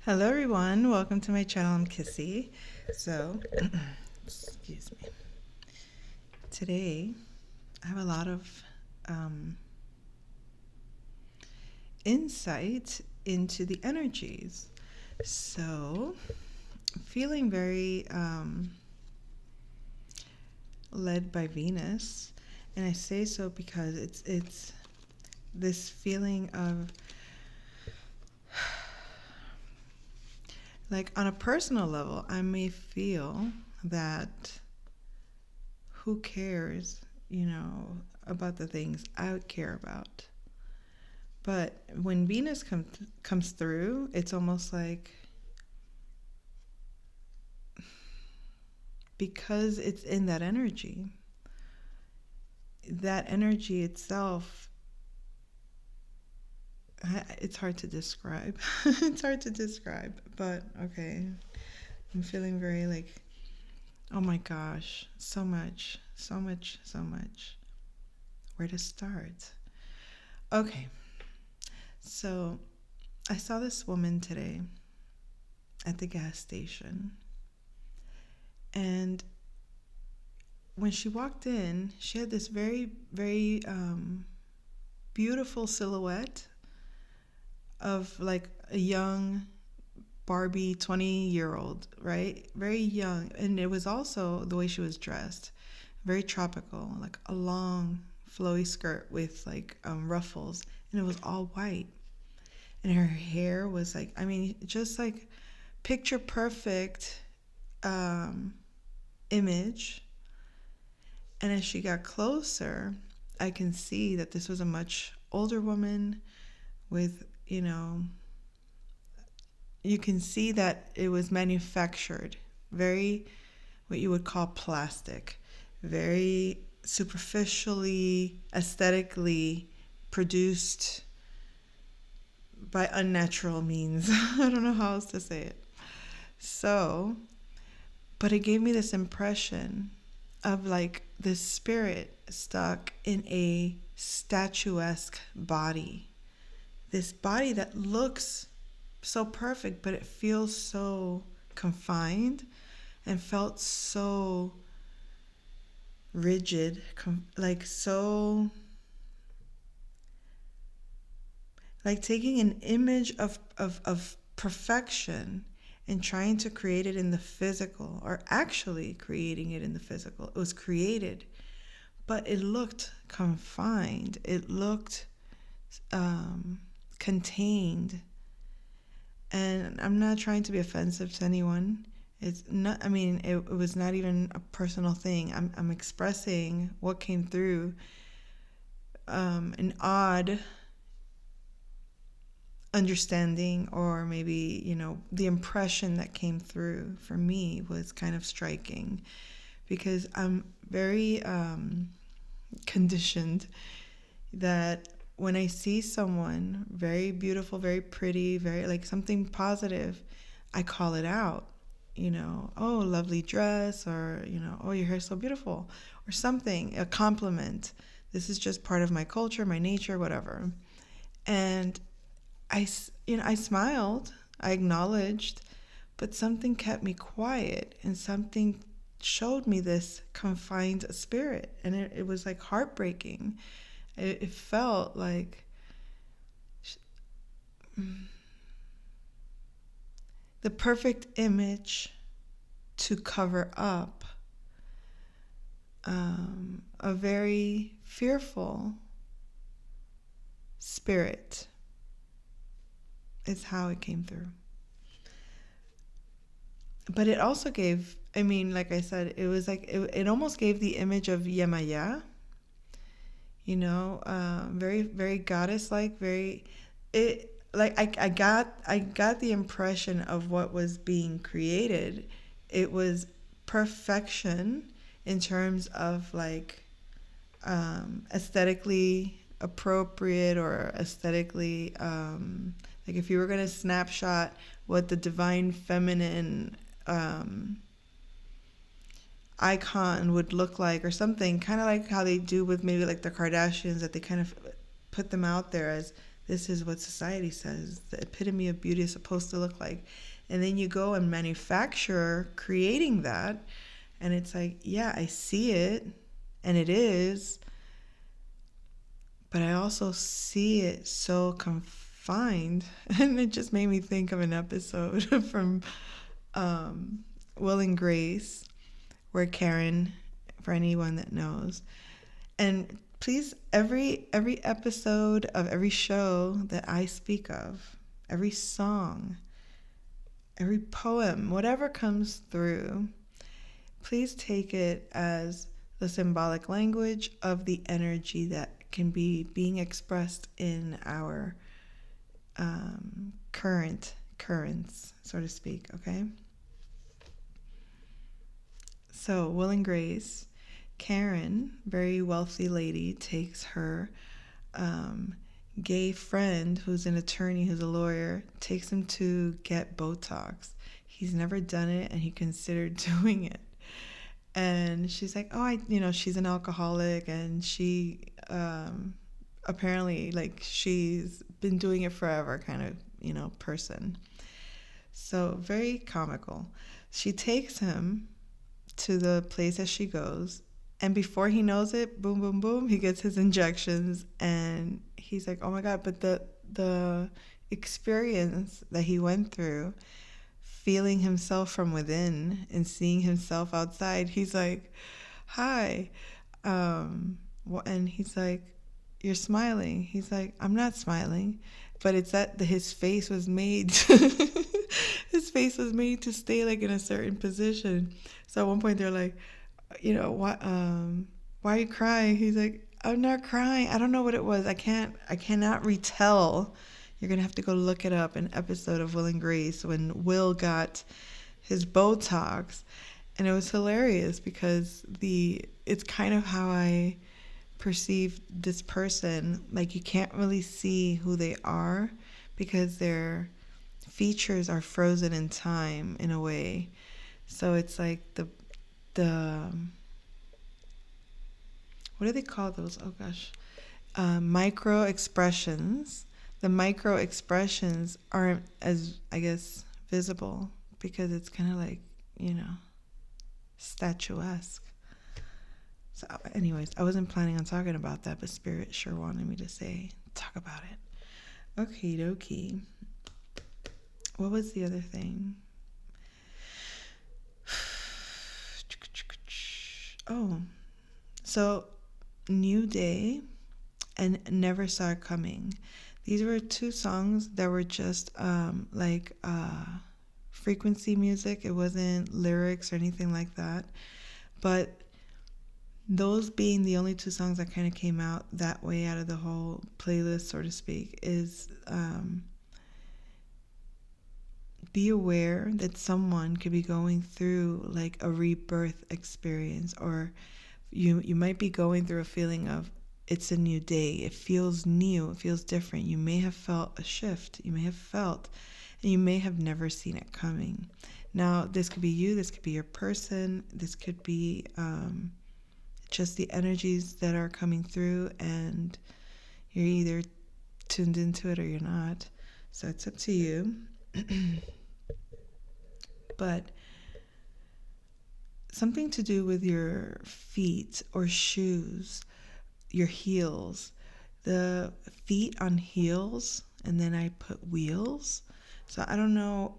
Hello, everyone. Welcome to my channel. I'm Kissy. So, excuse me. Today, I have a lot of um, insight into the energies. So, feeling very led by Venus, and I say so because it's this feeling of like on a personal level, I may feel that who cares, about the things I care about. But when Venus comes through, it's almost like because it's in that energy itself, it's hard to describe. It's hard to describe, but okay. I'm feeling very like, oh my gosh, so much, so much, so much. Where to start? Okay, so I saw this woman today at the gas station, and when she walked in, she had this very, very beautiful silhouette of like a young Barbie 20-year-old, right? Very young. And it was also the way she was dressed, very tropical, like a long, flowy skirt with like ruffles. And it was all white. And her hair was like, I mean, just like picture perfect um, image. And as she got closer, I can see that this was a much older woman with, you can see that it was manufactured, very what you would call plastic, very superficially, aesthetically produced by unnatural means. I don't know how else to say it. So, but it gave me this impression of like this spirit stuck in a statuesque body. This body that looks so perfect, but it feels so confined and felt so rigid, like so, like taking an image of perfection and trying to create it in the physical, or actually creating it in the physical. It was created, but it looked confined. It looked um, contained. And I'm not trying to be offensive to anyone. It's not, I mean, it was not even a personal thing. I'm expressing what came through. An odd understanding, or maybe, the impression that came through for me was kind of striking because I'm very conditioned that when I see someone very beautiful, very pretty, very like something positive, I call it out. Oh, lovely dress, or, oh, your hair's so beautiful, or something, a compliment. This is just part of my culture, my nature, whatever. And I smiled, I acknowledged, but something kept me quiet, and something showed me this confined spirit, and it was like heartbreaking. It felt like the perfect image to cover up a very fearful spirit, is how it came through. But it also gave, I mean, like I said, it was like, it almost gave the image of Yemaya, very, very goddess-like, very, it, like I got the impression of what was being created. It was perfection in terms of like aesthetically appropriate, or aesthetically like if you were going to snapshot what the divine feminine icon would look like, or something, kind of like how they do with maybe like the Kardashians, that they kind of put them out there as This is what society says the epitome of beauty is supposed to look like. And then you go and manufacture creating that. And it's like, yeah, I see it. And it is. But I also see it so confined. And it just made me think of an episode from Will and Grace, where Karen, for anyone that knows, and please, every episode of every show that I speak of, every song, every poem, whatever comes through, please take it as the symbolic language of the energy that can be being expressed in our currents, so to speak, okay? So, Will and Grace, Karen, very wealthy lady, takes her gay friend who's an attorney, who's a lawyer, takes him to get Botox. He's never done it and he considered doing it. And she's like, oh, she's an alcoholic and she apparently, like, she's been doing it forever kind of, person. So very comical. She takes him to the place that she goes, and before he knows it, boom, boom, boom, he gets his injections, and he's like, oh my God, but the experience that he went through, feeling himself from within and seeing himself outside, he's like, hi. And he's like, you're smiling. He's like, I'm not smiling. But it's that his face was made his face was made to stay like in a certain position. So at one point they're like, why are you crying? He's like, I'm not crying. I don't know what it was. I cannot retell. You're gonna have to go look it up. An episode of Will and Grace when Will got his Botox, and it was hilarious because it's kind of how I perceive this person. Like, you can't really see who they are because their features are frozen in time in a way. So it's like the what do they call those? Oh gosh, micro expressions. The micro expressions aren't as, I guess, visible because it's kind of like, statuesque. So anyways, I wasn't planning on talking about that, but Spirit sure wanted me to talk about it. Okie dokie. What was the other thing? Oh, so New Day and Never Saw It Coming. These were two songs that were just frequency music. It wasn't lyrics or anything like that. But those being the only two songs that kind of came out that way out of the whole playlist, so to speak, is be aware that someone could be going through like a rebirth experience, or you might be going through a feeling of it's a new day. It feels new. It feels different. You may have felt a shift. You may have felt, and you may have never seen it coming. Now, this could be you. This could be your person. This could be just the energies that are coming through, and you're either tuned into it or you're not. So it's up to you. But something to do with your feet or shoes, your heels, the feet on heels, and then I put wheels. So I don't know,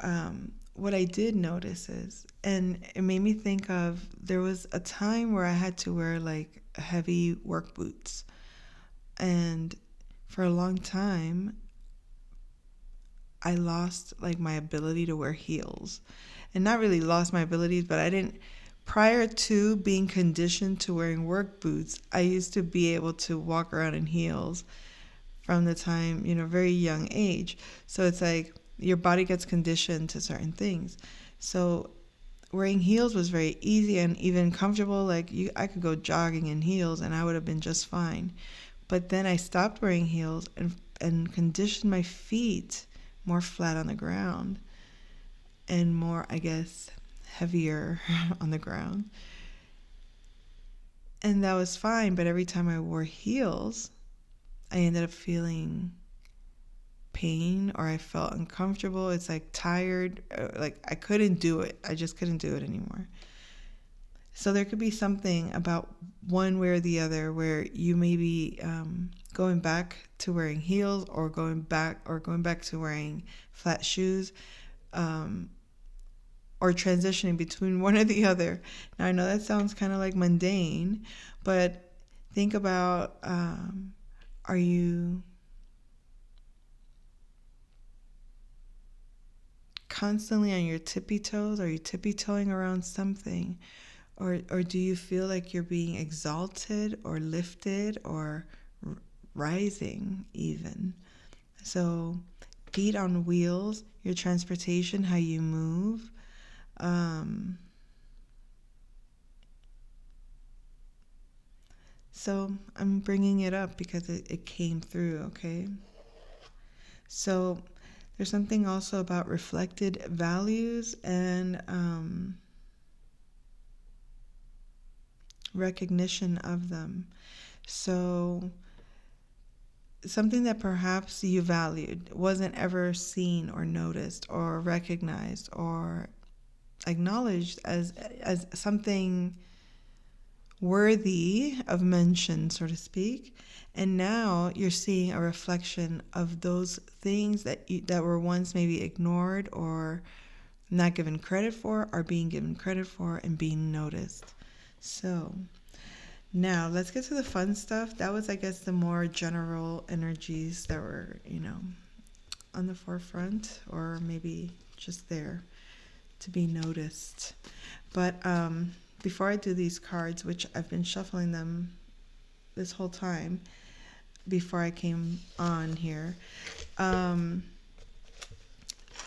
what I did notice is, and it made me think of, there was a time where I had to wear like heavy work boots, and for a long time I lost like my ability to wear heels. And not really lost my abilities, but I didn't, prior to being conditioned to wearing work boots, I used to be able to walk around in heels from the time, very young age. So it's like your body gets conditioned to certain things. So wearing heels was very easy and even comfortable. Like I could go jogging in heels and I would have been just fine. But then I stopped wearing heels and conditioned my feet more flat on the ground and more, I guess, heavier on the ground. And that was fine, but every time I wore heels, I ended up feeling pain or I felt uncomfortable. It's like tired, like I couldn't do it. I just couldn't do it anymore. So there could be something about one way or the other where you may be going back to wearing heels or going back to wearing flat shoes, or transitioning between one or the other. Now I know that sounds kind of like mundane, but think about, are you constantly on your tippy toes? Are you tippy toeing around something? Or do you feel like you're being exalted or lifted or rising even? So feet on wheels, your transportation, how you move. So I'm bringing it up because it came through, okay? So there's something also about reflected values and recognition of them. So something that perhaps you valued wasn't ever seen or noticed or recognized or acknowledged as something worthy of mention, so to speak. And now you're seeing a reflection of those things that were once maybe ignored or not given credit for, are being given credit for and being noticed. So now let's get to the fun stuff. That was, I guess, the more general energies that were, on the forefront or maybe just there to be noticed. But before I do these cards, which I've been shuffling them this whole time before I came on here, I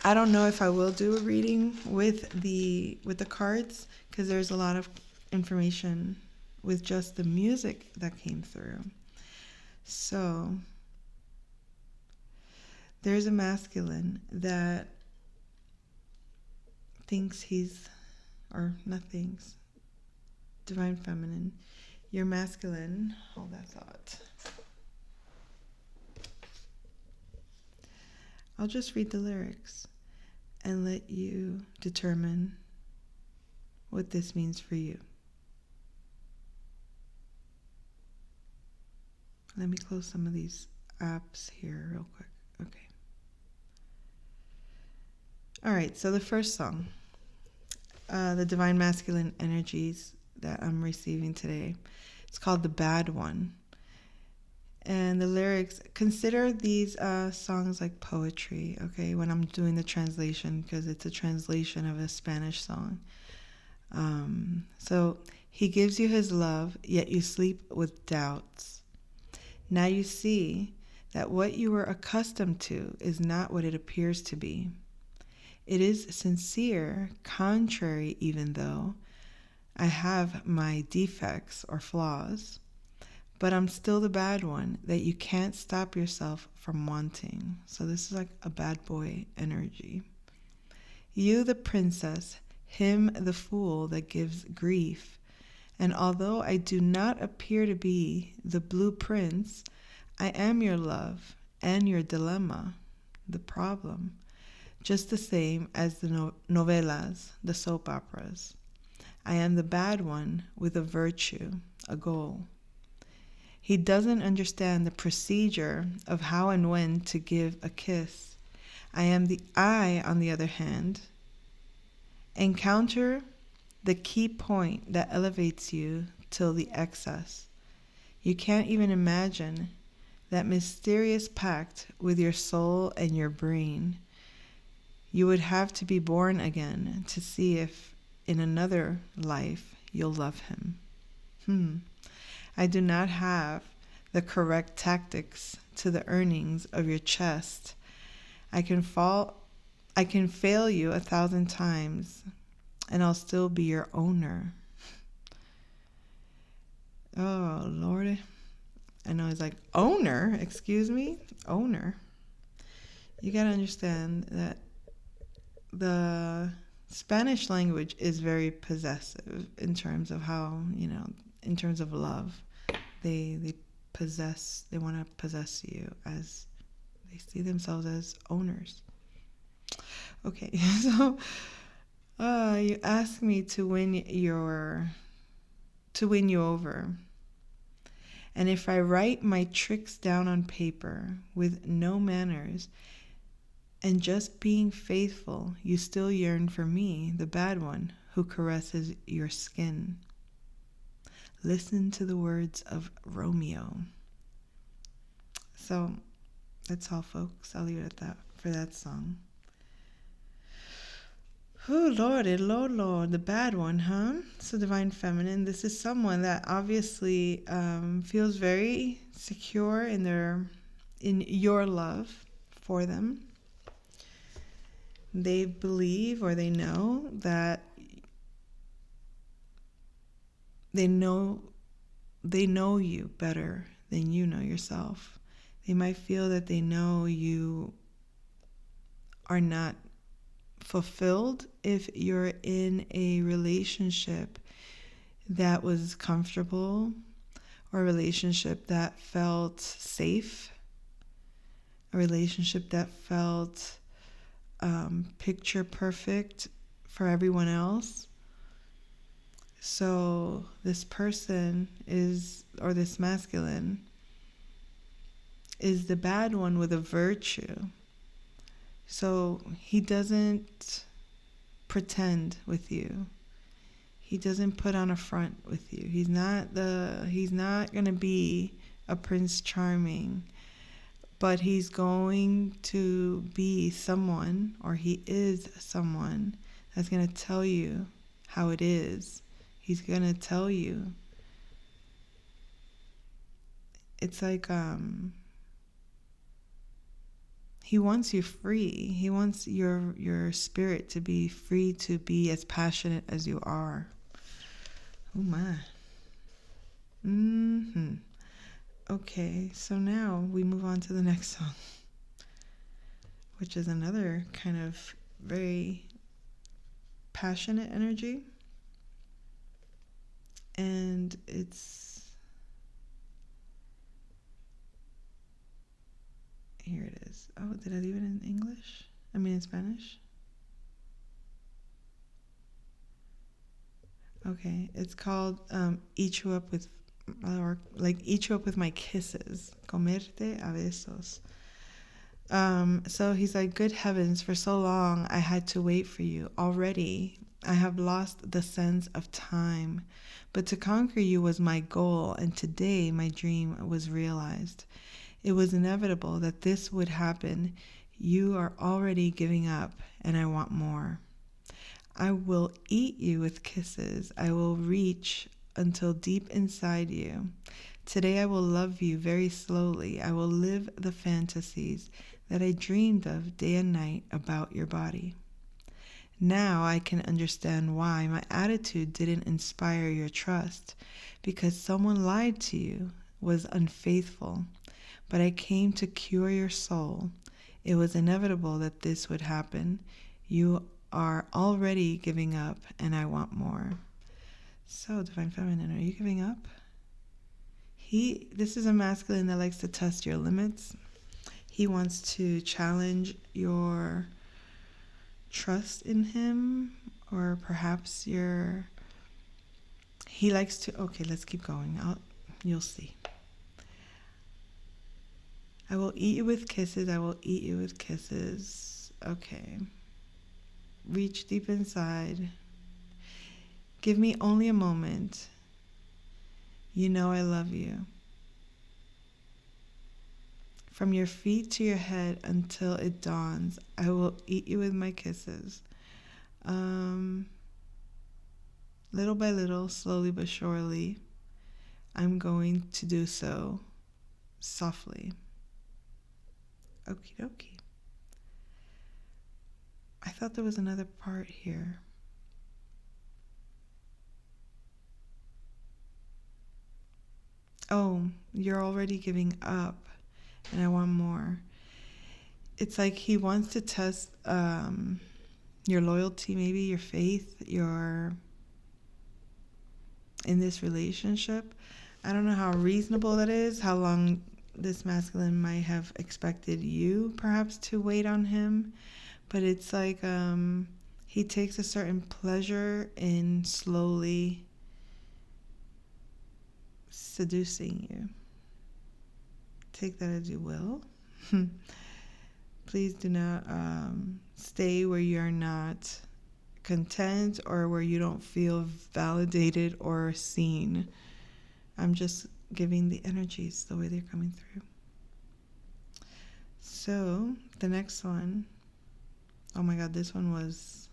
don't know if I will do a reading with the cards because there's a lot of information with just the music that came through. So there's a masculine that thinks he's, or not thinks, divine feminine. Your masculine, hold that thought. I'll just read the lyrics and let you determine what this means for you. Let me close some of these apps here real quick. Okay. All right, so the first song, the divine masculine energies that I'm receiving today, it's called The Bad One. And the lyrics, consider these songs like poetry, okay, when I'm doing the translation, because it's a translation of a Spanish song. So he gives you his love, yet you sleep with doubts. Now you see that what you were accustomed to is not what it appears to be. It is sincere, contrary even though I have my defects or flaws, but I'm still the bad one that you can't stop yourself from wanting. So this is like a bad boy energy. You the princess, him the fool that gives grief. And although I do not appear to be the blue prince, I am your love and your dilemma, the problem, just the same as the novelas, the soap operas. I am the bad one with a virtue, a goal. He doesn't understand the procedure of how and when to give a kiss. I, on the other hand, encounter the key point that elevates you till the excess. You can't even imagine that mysterious pact with your soul and your brain. You would have to be born again to see if in another life you'll love him. I do not have the correct tactics to the earnings of your chest. I can fail you 1,000 times and I'll still be your owner. Oh, Lord. I know it's like, owner? Excuse me? Owner. You got to understand that the Spanish language is very possessive in terms of how, in terms of love. They want to possess you as They see themselves as owners. Okay, so you asked me to win you over. And if I write my tricks down on paper with no manners and just being faithful, you still yearn for me, the bad one, who caresses your skin. Listen to the words of Romeo. So that's all, folks. I'll leave it at that for that song. Oh, Lord, the bad one, huh? So Divine Feminine, this is someone that obviously feels very secure in your love for them. They believe or they know that they know you better than you know yourself. They might feel that they know you are not fulfilled if you're in a relationship that was comfortable or a relationship that felt safe, a relationship that felt picture perfect for everyone else. So this person or this masculine is the bad one with a virtue. So he doesn't pretend with you. He doesn't put on a front with you. He's not going to be a Prince Charming, but he's going to be someone, or he is someone that's going to tell you how it is. He's going to tell you. It's like he wants you free. He wants your spirit to be free, to be as passionate as you are. Oh my. Okay, so now we move on to the next song, which is another kind of very passionate energy. And here it is. Oh, did I leave it in English? I mean in Spanish? Okay, it's called Eat You Up with My Kisses. Comerte a besos. So he's like, good heavens, for so long I had to wait for you. Already I have lost the sense of time. But to conquer you was my goal, and today my dream was realized. It was inevitable that this would happen. You are already giving up, and I want more. I will eat you with kisses. I will reach until deep inside you. Today I will love you very slowly. I will live the fantasies that I dreamed of day and night about your body. Now I can understand why my attitude didn't inspire your trust, because someone lied to you, was unfaithful. But I came to cure your soul. It was inevitable that this would happen. You are already giving up, and I want more. So, Divine Feminine, are you giving up? This is a masculine that likes to test your limits. He wants to challenge your trust in him, or perhaps he likes to, okay, let's keep going. You'll see. I will eat you with kisses. I will eat you with kisses. Okay. Reach deep inside. Give me only a moment. You know I love you. From your feet to your head until it dawns, I will eat you with my kisses. Little by little, slowly but surely, I'm going to do so softly. Okie dokie. I thought there was another part here. Oh, you're already giving up, and I want more. It's like he wants to test your loyalty, maybe your faith, in this relationship. I don't know how reasonable that is, how long this masculine might have expected you perhaps to wait on him, but it's like he takes a certain pleasure in slowly seducing you. Take that as you will. Please do not stay where you're not content or where you don't feel validated or seen. I'm just giving the energies the way they're coming through. So the next one, oh my God, this one it's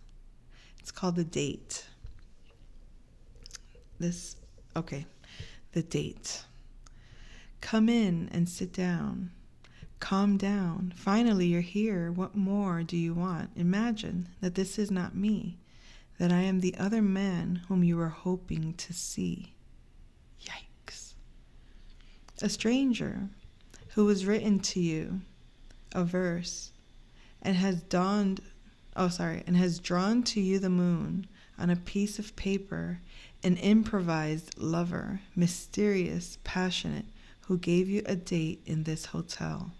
called The Date. The Date. Come in and sit down. Calm down. Finally, you're here. What more do you want? Imagine that this is not me, that I am the other man whom you were hoping to see. Yikes. A stranger who was written to you a verse and has drawn to you the moon on a piece of paper, an improvised lover, mysterious, passionate, who gave you a date in this hotel.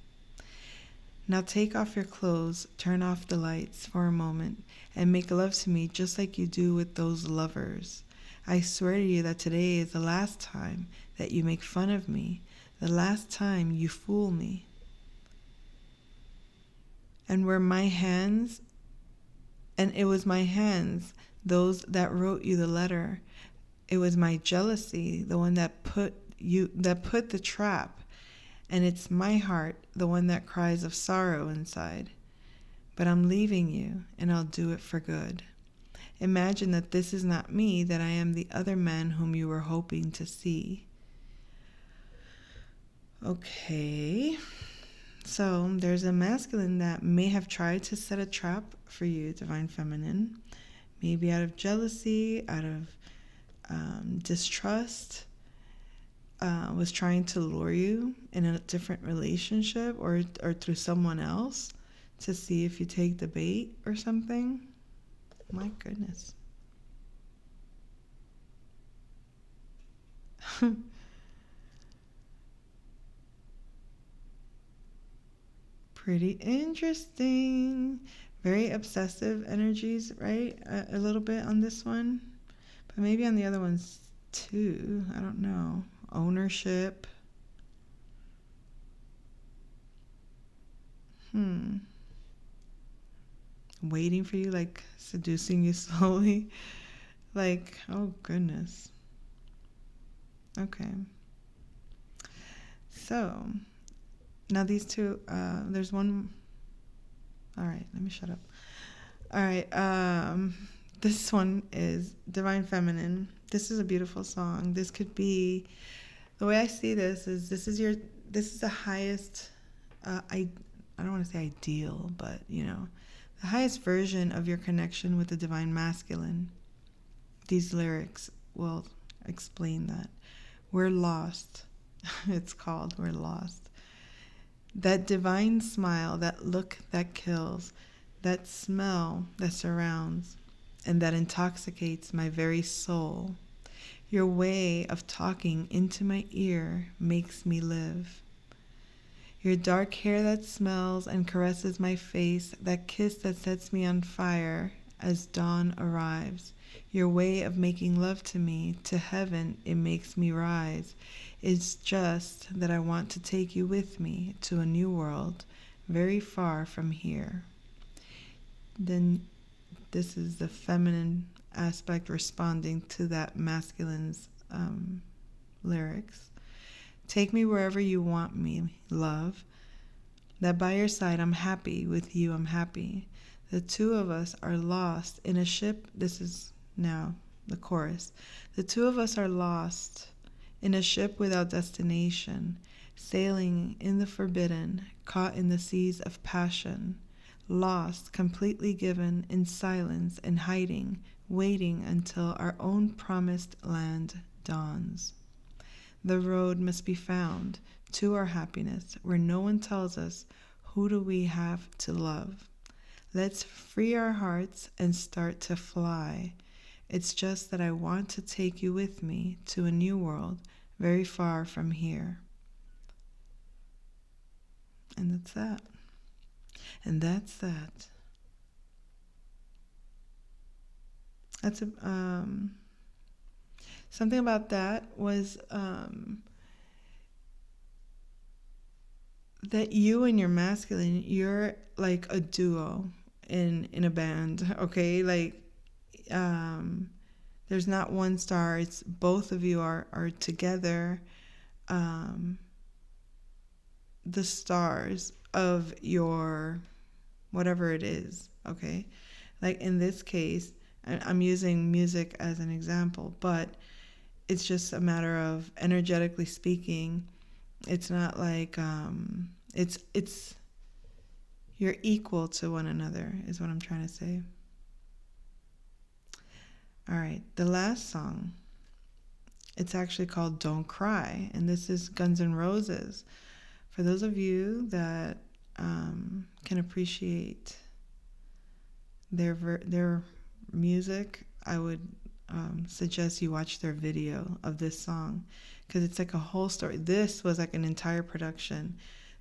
Now take off your clothes, turn off the lights for a moment, and make love to me just like you do with those lovers. I swear to you that today is the last time that you make fun of me, the last time you fool me. And it was my hands, those that wrote you the letter. It was my jealousy, the one that put the trap. And it's my heart, the one that cries of sorrow inside. But I'm leaving you, and I'll do it for good. Imagine that this is not me, that I am the other man whom you were hoping to see. Okay. So there's a masculine that may have tried to set a trap for you, Divine Feminine. Maybe out of jealousy, out of distrust. Was trying to lure you in a different relationship or through someone else to see if you take the bait or something. My goodness. Pretty interesting. Very obsessive energies, right? A little bit on this one, but maybe on the other ones too. I don't know. Ownership. Waiting for you, like seducing you slowly. Like, oh goodness. Okay. So, now these two, there's one. All right, let me shut up. All right, this one is Divine Feminine. This is a beautiful song. This could be, the way I see this is this is the highest, I don't want to say ideal, but the highest version of your connection with the Divine Masculine. These lyrics will explain that. We're lost. It's called We're Lost. That divine smile, that look that kills, that smell that surrounds, and that intoxicates my very soul. Your way of talking into my ear makes me live. Your dark hair that smells and caresses my face, that kiss that sets me on fire as dawn arrives. Your way of making love to me, to heaven it makes me rise. It's just that I want to take you with me to a new world, very far from here. Then this is the feminine aspect responding to that masculine's lyrics. Take me wherever you want me, love. That by your side I'm happy, with you I'm happy. The two of us are lost in a ship. This is now the chorus. The two of us are lost in a ship without destination, sailing in the forbidden, caught in the seas of passion, lost, completely given in silence and hiding, waiting until our own promised land dawns. The road must be found to our happiness, where no one tells us who do we have to love. Let's free our hearts and start to fly. It's just that I want to take you with me to a new world, very far from here. And that's that. And that's that. That's a, something about that was that you and your masculine, you're like a duo in a band, okay? Like there's not one star. It's both of you are together, the stars of your whatever it is, okay? Like in this case, I'm using music as an example, but it's just a matter of energetically speaking. It's not like it's you're equal to one another is what I'm trying to say. All right, the last song. It's actually called Don't Cry, and this is Guns N' Roses. For those of you that can appreciate their music, I would suggest you watch their video of this song because it's like a whole story. This was like an entire production.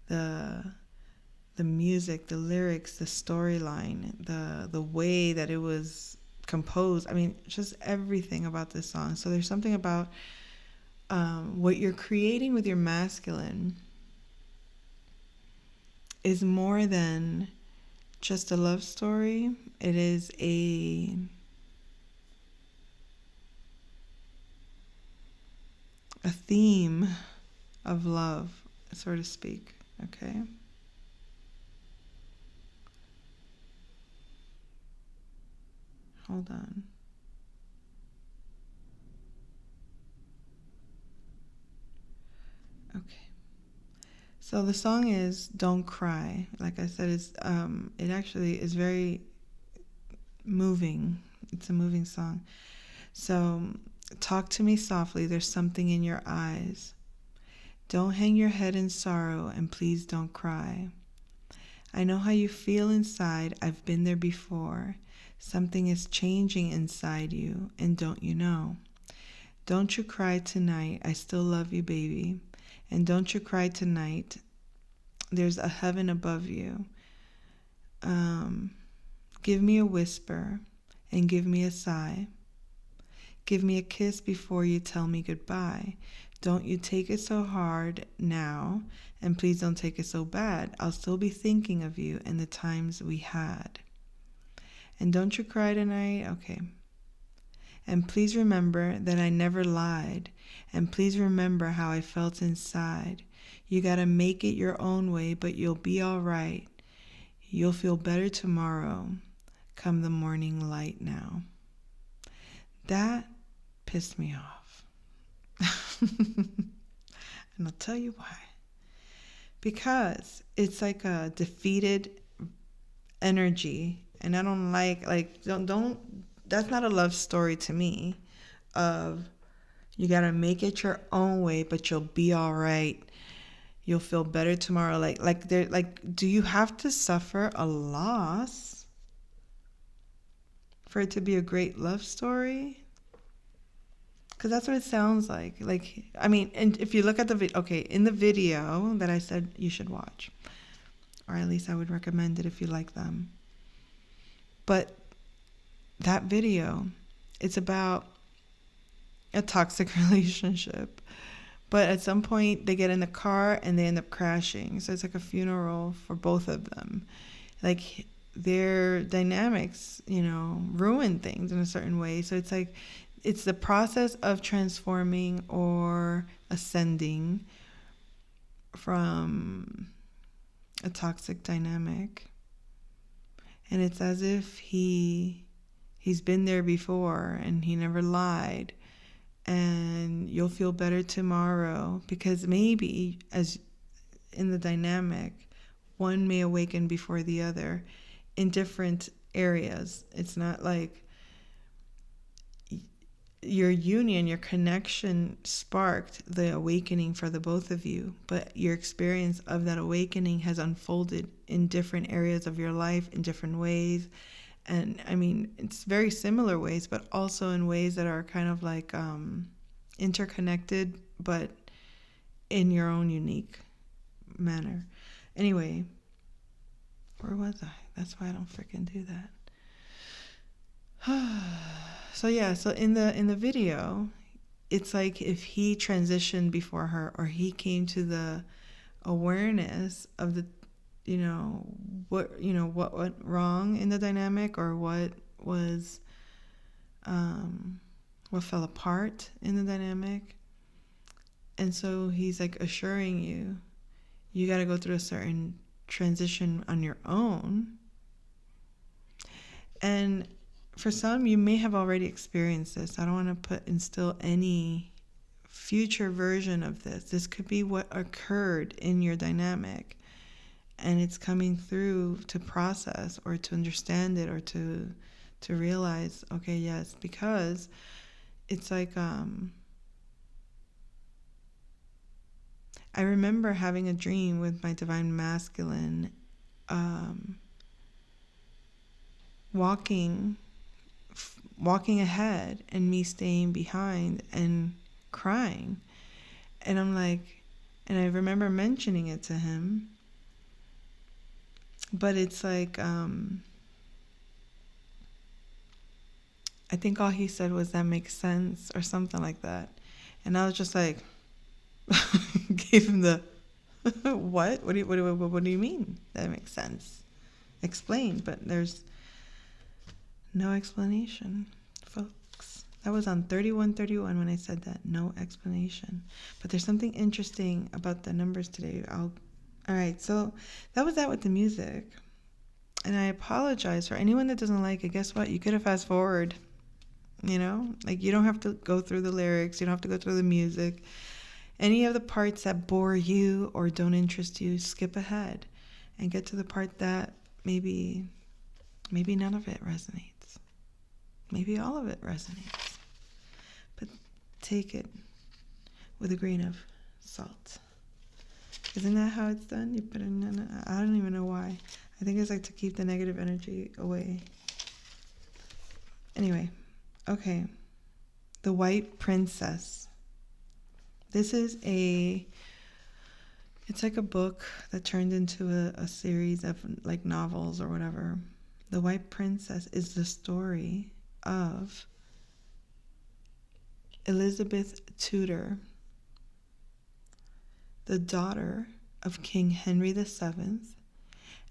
The music, the lyrics, the storyline, the way that it was composed. I mean, just everything about this song. So there's something about what you're creating with your masculine is more than just a love story. It is a theme of love, so to speak. Okay. Hold on. Okay. So the song is Don't Cry. Like I said, it actually is very moving. It's a moving song. So, talk to me softly. There's something in your eyes. Don't hang your head in sorrow, and please don't cry. I know how you feel inside. I've been there before. Something is changing inside you, and don't you know? Don't you cry tonight. I still love you, baby. And don't you cry tonight. There's a heaven above you. Give me a whisper and give me a sigh. Give me a kiss before you tell me goodbye. Don't you take it so hard now, and please don't take it so bad. I'll still be thinking of you and the times we had. And don't you cry tonight? Okay. And please remember that I never lied. And please remember how I felt inside. You gotta make it your own way, but you'll be all right. You'll feel better tomorrow, come the morning light now. That pissed me off. And I'll tell you why. Because it's like a defeated energy, and I don't don't that's not a love story to me of you got to make it your own way, but you'll be all right. You'll feel better tomorrow. Do you have to suffer a loss for it to be a great love story? Because that's what it sounds like. I mean, and if you look at the video, okay, in the video that I said you should watch, or at least I would recommend it if you like them. But that video, it's about a toxic relationship. But at some point, they get in the car and they end up crashing. So it's like a funeral for both of them. Like their dynamics, ruin things in a certain way. So it's like, it's the process of transforming or ascending from a toxic dynamic. And it's as if he's been there before and he never lied. And you'll feel better tomorrow because maybe as in the dynamic, one may awaken before the other in different areas. It's not like your union, your connection sparked the awakening for the both of you, but your experience of that awakening has unfolded in different areas of your life in different ways. And I mean, it's very similar ways, but also in ways that are kind of like interconnected, but in your own unique manner. Anyway, where was I? That's why I don't freaking do that. So yeah, so in the video, it's like if he transitioned before her, or he came to the awareness of the, what went wrong in the dynamic, or was what fell apart in the dynamic. And so he's like assuring you got to go through a certain transition on your own. And for some, you may have already experienced this. I don't want to instill any future version of this. This could be what occurred in your dynamic, and it's coming through to process or to understand it, or to realize, okay, yes, because it's like I remember having a dream with my divine masculine, walking ahead and me staying behind and crying. And I'm like, and I remember mentioning it to him, but it's like, I think all he said was, that makes sense, or something like that. And I was just like, gave him the, what? What do you mean that makes sense? Explain. But there's no explanation, folks. That was on 3131 when I said that. No explanation. But there's something interesting about the numbers today. All right, so that was that with the music. And I apologize for anyone that doesn't like it. Guess what? You could have fast forward. Like, you don't have to go through the lyrics. You don't have to go through the music. Any of the parts that bore you or don't interest you, skip ahead and get to the part that maybe none of it resonates. Maybe all of it resonates. But take it with a grain of salt. Isn't that how it's done? You put it in, I don't even know why. I think it's like to keep the negative energy away. Anyway, okay. The White Princess. This is it's like a book that turned into a series of like novels or whatever. The White Princess is the story of Elizabeth Tudor, the daughter of King Henry VII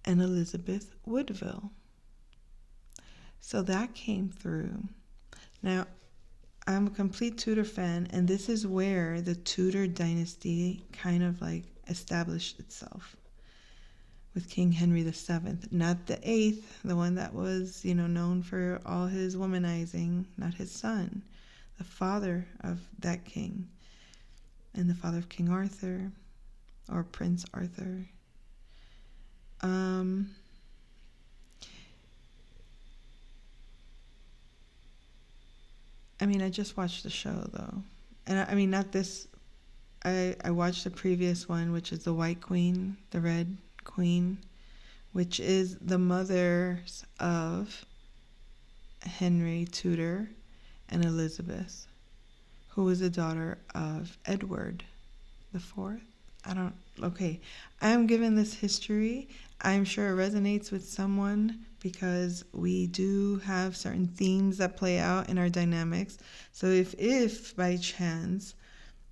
and Elizabeth Woodville. So that came through. Now, I'm a complete Tudor fan, and this is where the Tudor dynasty kind of like established itself, with King Henry VII, not the 8th, the one that was, known for all his womanizing, not his son, the father of that king, and the father of King Arthur, or Prince Arthur. I just watched the show, though. And not this. I watched the previous one, which is the White Queen, the Red Queen, which is the mothers of Henry Tudor and Elizabeth, who was the daughter of Edward IV. I'm given this history. I'm sure it resonates with someone, because we do have certain themes that play out in our dynamics. So if by chance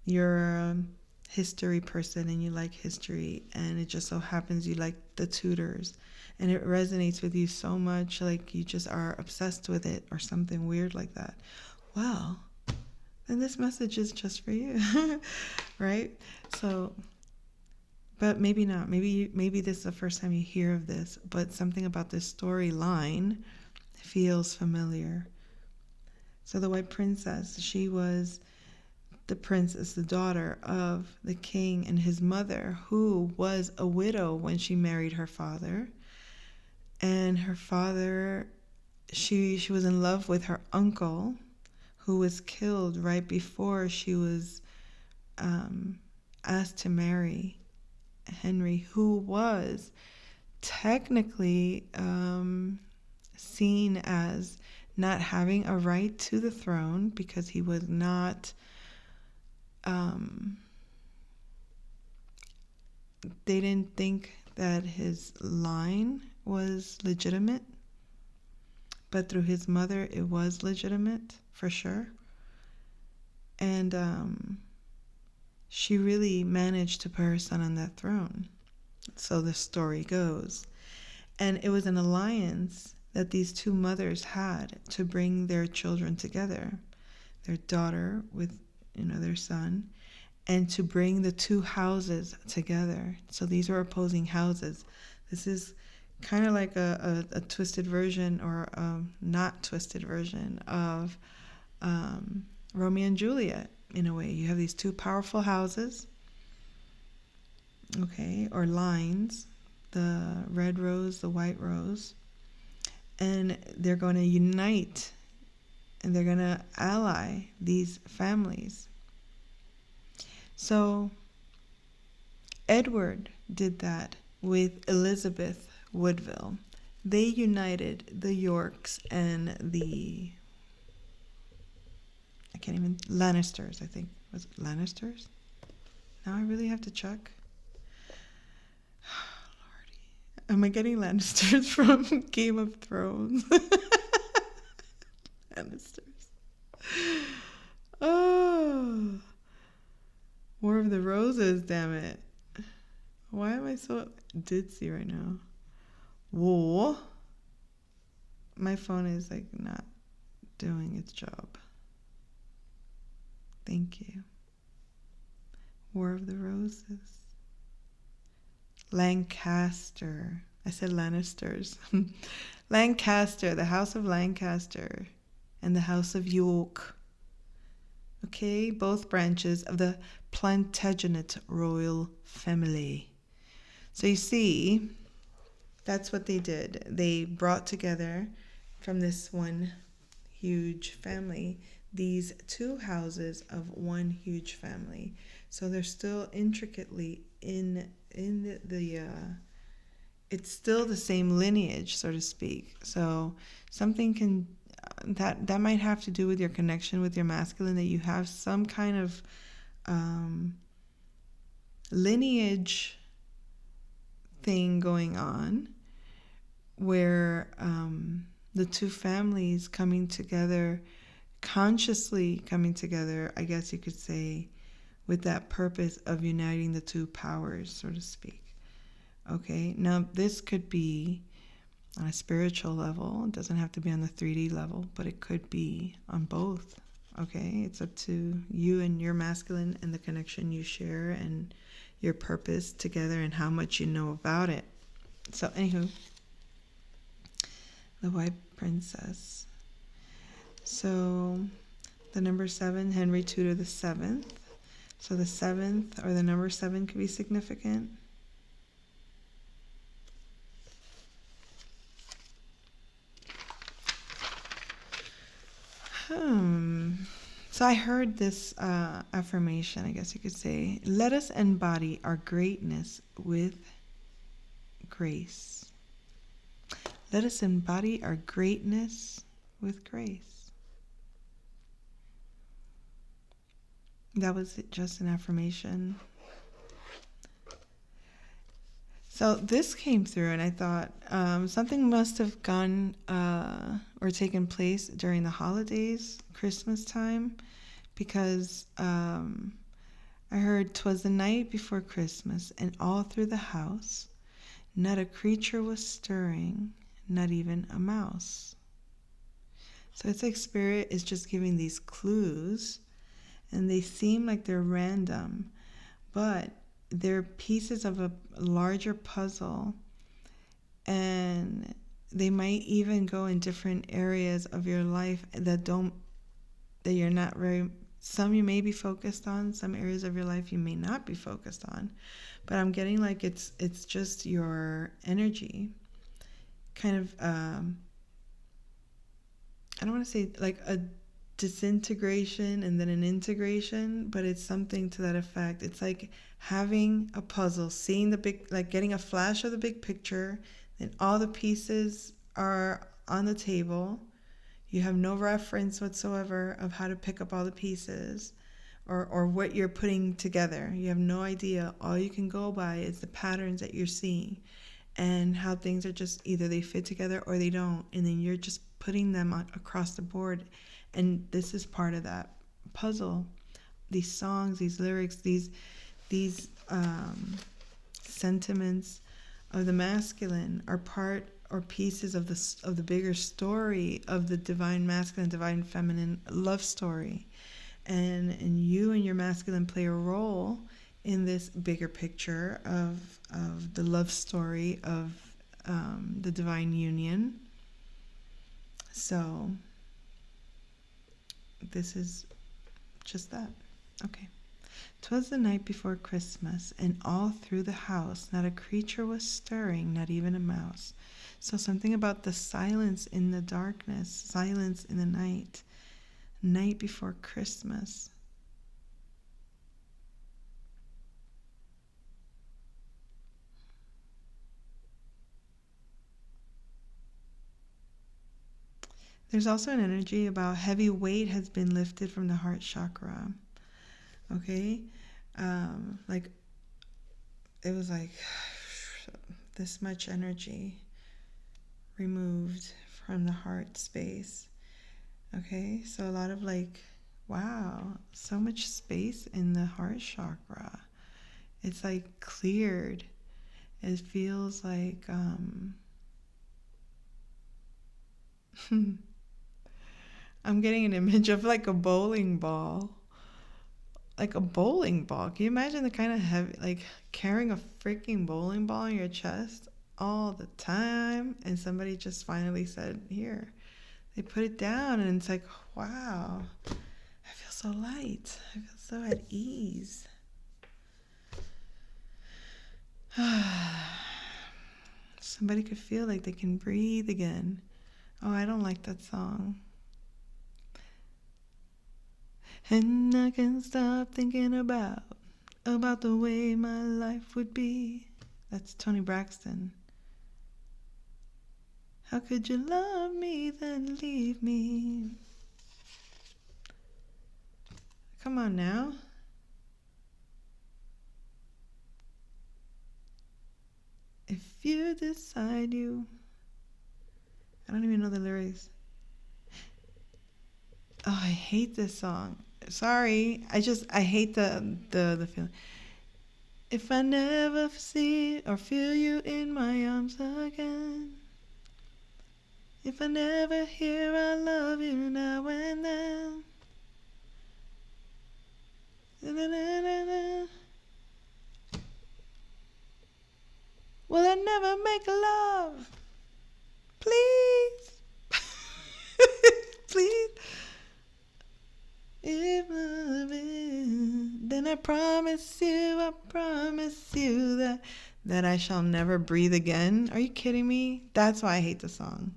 you're a history person and you like history, and it just so happens you like the Tudors, and it resonates with you so much, like you just are obsessed with it or something weird like that, well, then this message is just for you. Right? So, but maybe not. Maybe this is the first time you hear of this, but something about this storyline feels familiar. So the White Princess, she was the princess, the daughter of the king and his mother, who was a widow when she married her father. And her father, she was in love with her uncle, who was killed right before she was asked to marry Henry, who was technically seen as not having a right to the throne, because he was not, they didn't think that his line was legitimate, but through his mother, it was legitimate for sure. And she really managed to put her son on that throne. So the story goes. And it was an alliance that these two mothers had to bring their children together, their daughter with, their son, and to bring the two houses together. So these are opposing houses. This is kind of like a twisted version, or not twisted version of Romeo and Juliet, in a way. You have these two powerful houses, okay, or lines, the red rose, the white rose, and they're going to unite and they're going to ally these families. So Edward did that with Elizabeth Woodville. They united the Yorks and the Lannisters, I think. Was it Lannisters? Now I really have to check. Lordy. Am I getting Lannisters from Game of Thrones? Lannisters. Oh. War of the Roses, damn it. Why am I so ditzy right now? War. My phone is like not doing its job. Thank you. War of the Roses. Lancaster. I said Lannisters. Lancaster, the House of Lancaster and the House of York. Okay, both branches of the Plantagenet royal family. So you see, that's what they did. They brought together from this one huge family these two houses of one huge family. So they're still intricately in the it's still the same lineage, so to speak. So something can that might have to do with your connection with your masculine, that you have some kind of lineage thing going on where the two families coming together, consciously coming together, I guess you could say, with that purpose of uniting the two powers, so to speak. Okay, now this could be on a spiritual level. It doesn't have to be on the 3D level, but it could be on both. Okay, it's up to you and your masculine and the connection you share and your purpose together and how much you know about it. So anywho, the White Princess. So the number 7, Henry Tudor the 7th. So the 7th or the number 7 could be significant. So I heard this affirmation, I guess you could say. Let us embody our greatness with grace. Let us embody our greatness with grace. That was just an affirmation. So this came through, and I thought something must have gone or taken place during the holidays, Christmas time, because I heard 'twas the night before Christmas, and all through the house not a creature was stirring, not even a mouse. So it's like Spirit is just giving these clues, and they seem like they're random, but they're pieces of a larger puzzle, and they might even go in different areas of your life that you're not very, some you may be focused on, some areas of your life you may not be focused on, but I'm getting like it's just your energy kind of I don't want to say like a disintegration and then an integration, but it's something to that effect. It's like having a puzzle, seeing the big, like getting a flash of the big picture, then all the pieces are on the table. You have no reference whatsoever of how to pick up all the pieces, or what you're putting together. You have no idea. All you can go by is the patterns that you're seeing and how things are just either they fit together or they don't. And then you're just putting them across the board. And this is part of that puzzle. These songs, these lyrics, these sentiments of the masculine are part or pieces of the bigger story of the divine masculine, divine feminine love story. And you and your masculine play a role in this bigger picture of the love story of the divine union. So this is just that. Okay. 'Twas the night before Christmas, and all through the house not a creature was stirring, not even a mouse. So something about the silence in the darkness, silence in the night before Christmas. There's also an energy about heavy weight has been lifted from the heart chakra. Okay? Like, it was like this much energy removed from the heart space. Okay? So a lot of like, wow, so much space in the heart chakra. It's like cleared. It feels like, I'm getting an image of like a bowling ball. Like a bowling ball. Can you imagine the kind of heavy, like carrying a freaking bowling ball in your chest all the time? And somebody just finally said, here. They put it down and it's like, wow, I feel so light. I feel so at ease. Somebody could feel like they can breathe again. Oh, I don't like that song. And I can't stop thinking about the way my life would be. That's Toni Braxton. How could you love me then leave me? Come on now. If you decide you... I don't even know the lyrics. Oh, I hate this song. Sorry. I hate the feeling. If I never see or feel you in my arms again. If I never hear I love you now and then. Will I never make love? Please. Please. If love is, then I promise you that I shall never breathe again. Are you kidding me? That's why I hate the song.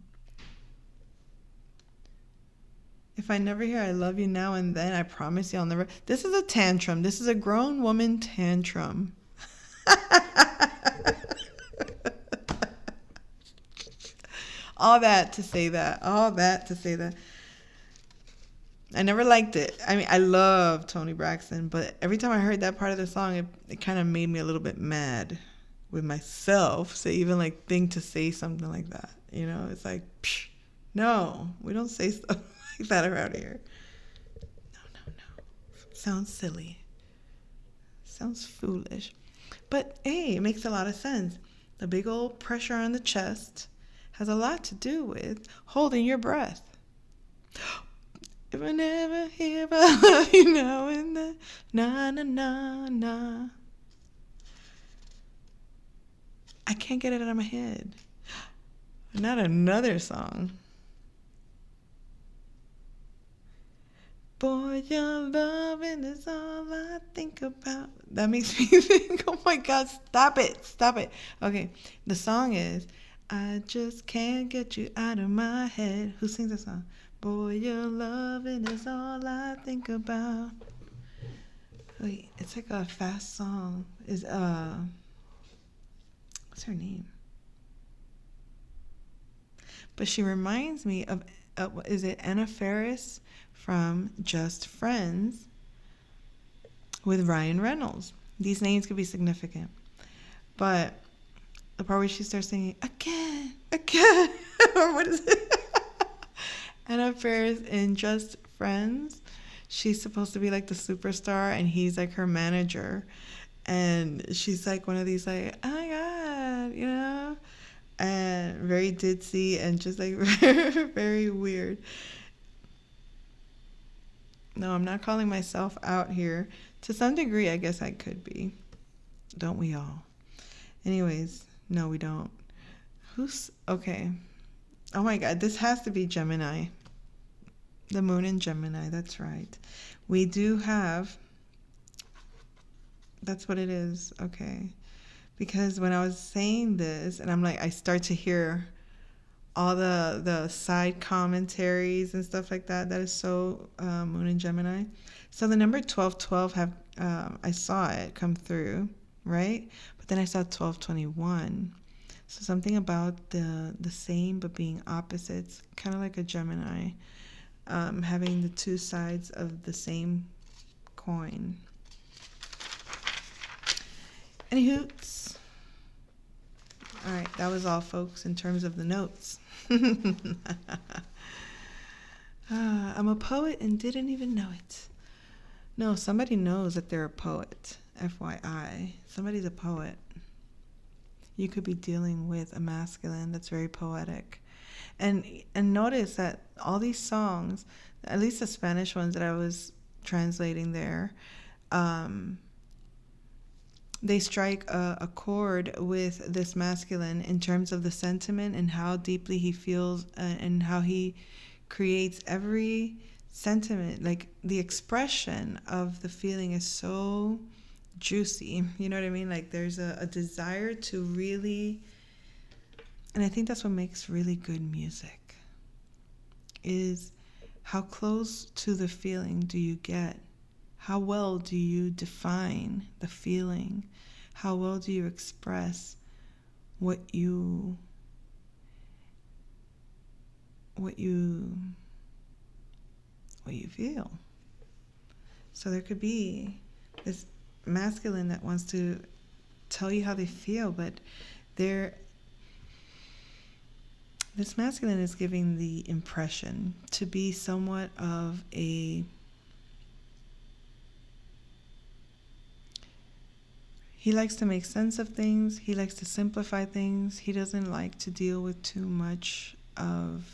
If I never hear I love you now and then, I promise you I'll never... This is a tantrum. This is a grown woman tantrum. All that to say that. I never liked it. I mean, I love Toni Braxton, but every time I heard that part of the song, it kind of made me a little bit mad with myself to even like think to say something like that. You know, it's like, psh, no, we don't say stuff like that around here. No. Sounds silly. Sounds foolish. But hey, it makes a lot of sense. The big old pressure on the chest has a lot to do with holding your breath. If I never hear about love you now and then, na na na na. I can't get it out of my head. Not another song. Boy, your loving is all I think about. That makes me think, oh my God, stop it. Okay, the song is, I just can't get you out of my head. Who sings that song? Boy, your loving is all I think about. Wait, it's like a fast song. What's her name? But she reminds me of, is it Anna Faris from Just Friends? with Ryan Reynolds. These names could be significant. But the part where she starts singing, again, again, or what is it? Anna Faris in Just Friends, she's supposed to be like the superstar and he's like her manager. And she's like one of these like, oh my God, and very ditzy and just like very, very weird. No, I'm not calling myself out here. To some degree, I guess I could be. Don't we all? Anyways, no, we don't. Who's okay? Oh my God, this has to be Gemini. The moon in Gemini, that's right. We do have, that's what it is, okay. Because when I was saying this, and I'm like, I start to hear all the side commentaries and stuff like that. That is so moon in Gemini. So the number 1212 I saw it come through, right? But then I saw 1221. So something about the same but being opposites, kind of like a Gemini, having the two sides of the same coin. Any hoots? All right, that was all, folks, in terms of the notes. I'm a poet and didn't even know it. No, somebody knows that they're a poet. FYI, somebody's a poet. You could be dealing with a masculine that's very poetic. And notice that all these songs, at least the Spanish ones that I was translating there, they strike a chord with this masculine in terms of the sentiment and how deeply he feels and how he creates every sentiment. Like the expression of the feeling is so juicy. You know what I mean? Like there's a desire to really, and I think that's what makes really good music, is how close to the feeling do you get? How well do you define the feeling? How well do you express what you feel? So there could be this masculine that wants to tell you how they feel, but this masculine is giving the impression to be somewhat of he likes to make sense of things. He likes to simplify things. He doesn't like to deal with too much of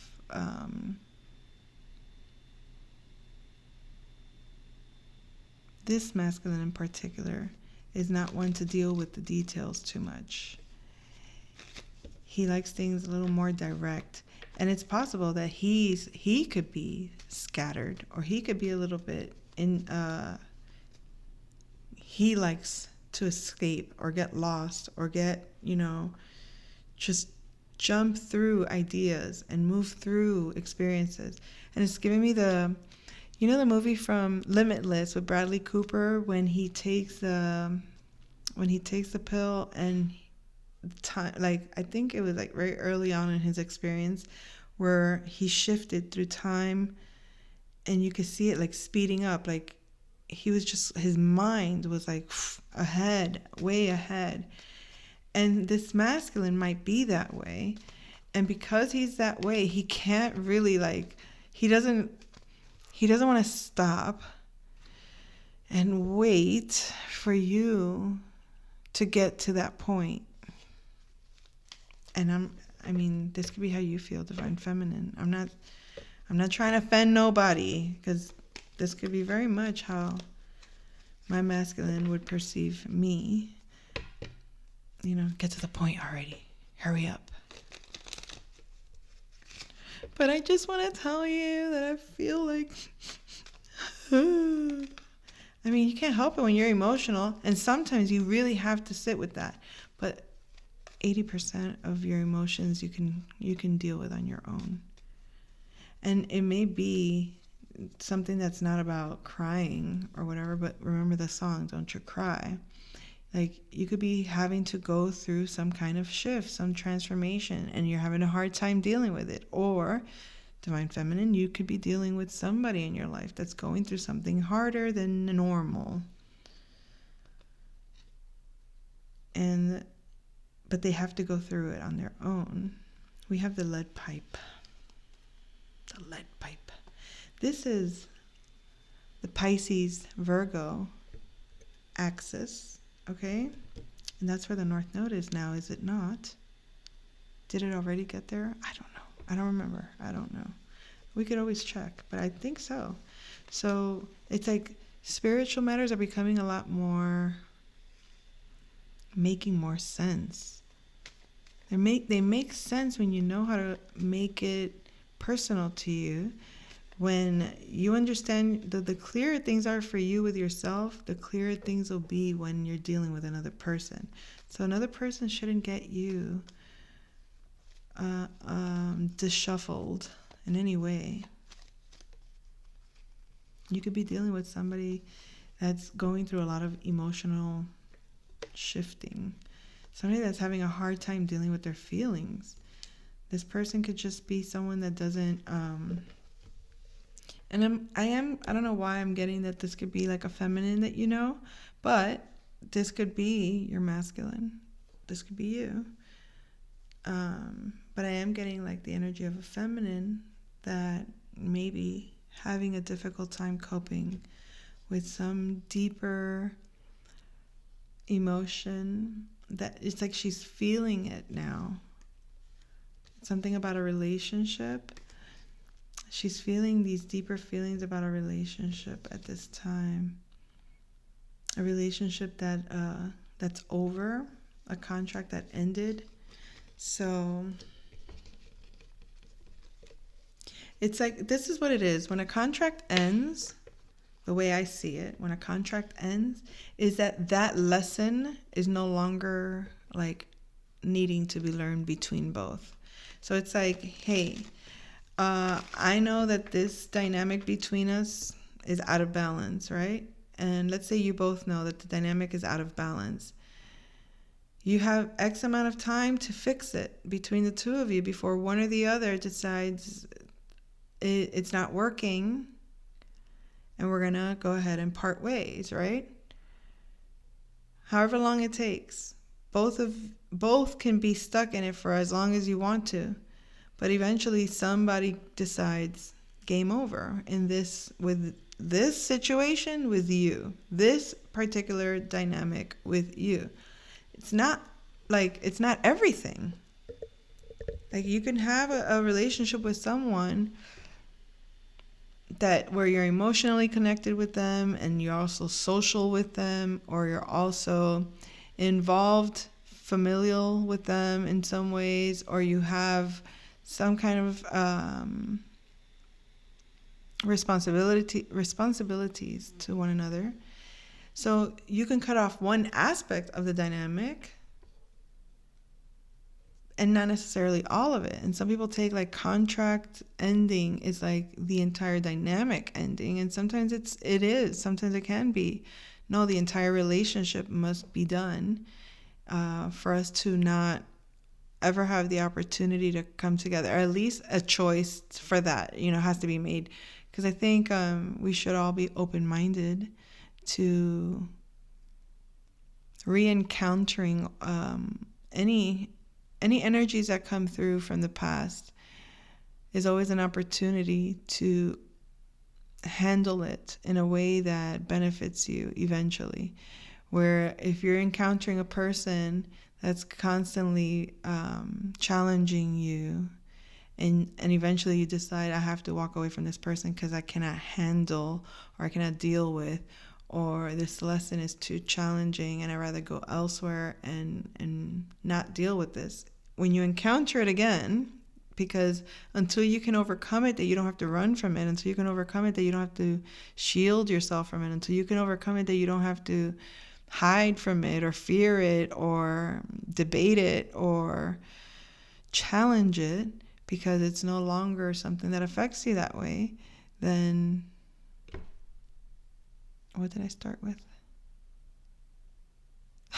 this masculine in particular is not one to deal with the details too much. He likes things a little more direct. And it's possible that he could be scattered, or he could be a little bit he likes to escape or get lost or get, just jump through ideas and move through experiences. And it's giving me the movie from Limitless with Bradley Cooper when he takes the pill and time, like I think it was like very early on in his experience where he shifted through time and you could see it like speeding up, like his mind was like ahead, way ahead. And this masculine might be that way. And because he's that way, he can't really he doesn't want to stop and wait for you to get to that point. And this could be how you feel, Divine Feminine. I'm not trying to offend nobody, because this could be very much how my masculine would perceive me. Get to the point already. Hurry up. But I just want to tell you that I feel like you can't help it when you're emotional, and sometimes you really have to sit with that. But 80% of your emotions you can deal with on your own. And it may be something that's not about crying or whatever, but remember the song, Don't You Cry. Like, you could be having to go through some kind of shift, some transformation, and you're having a hard time dealing with it. Or, Divine Feminine, you could be dealing with somebody in your life that's going through something harder than normal. and but they have to go through it on their own. We have the lead pipe. The lead pipe. This is the Pisces Virgo axis, okay? And that's where the North Node is now, is it not? Did it already get there? I don't know. I don't remember. I don't know. We could always check, but I think so. So it's like spiritual matters are becoming a lot more, making more sense. They make sense when you know how to make it personal to you. When you understand that the clearer things are for you with yourself, the clearer things will be when you're dealing with another person. So another person shouldn't get you disshuffled in any way. You could be dealing with somebody that's going through a lot of emotional shifting. Somebody that's having a hard time dealing with their feelings. This person could just be someone that doesn't and I don't know why I'm getting that this could be like a feminine that you know, but this could be your masculine. This could be you. But I am getting like the energy of a feminine that maybe having a difficult time coping with some deeper emotion that it's like she's feeling it now. Something about a relationship. She's feeling these deeper feelings about a relationship at this time. A relationship that that's over, a contract that ended. So it's like, this is what it is. When a contract ends, the way I see it, when a contract ends, is that lesson is no longer like needing to be learned between both. So it's like, hey, I know that this dynamic between us is out of balance, right? And let's say you both know that the dynamic is out of balance. You have X amount of time to fix it between the two of you before one or the other decides it's not working and we're going to go ahead and part ways, right? However long it takes. Both can be stuck in it for as long as you want to. But eventually somebody decides game over with this situation with you, this particular dynamic with you. It's not everything. Like you can have a relationship with someone that where you're emotionally connected with them and you're also social with them, or you're also involved familial with them in some ways, or you have some kind of responsibilities to one another. So you can cut off one aspect of the dynamic and not necessarily all of it. And some people take like contract ending is like the entire dynamic ending, and sometimes it is. Sometimes it can be. No, the entire relationship must be done for us to not ever have the opportunity to come together, or at least a choice for that, has to be made. Because I think we should all be open-minded to re-encountering any energies that come through from the past. Is always an opportunity to handle it in a way that benefits you eventually. Where if you're encountering a person that's constantly challenging you, and eventually you decide, I have to walk away from this person because I cannot handle, or I cannot deal with, or this lesson is too challenging and I'd rather go elsewhere and not deal with this. When you encounter it again, because until you can overcome it, that you don't have to run from it, until you can overcome it, that you don't have to shield yourself from it, until you can overcome it, that you don't have to hide from it or fear it or debate it or challenge it, because it's no longer something that affects you that way, then what did I start with?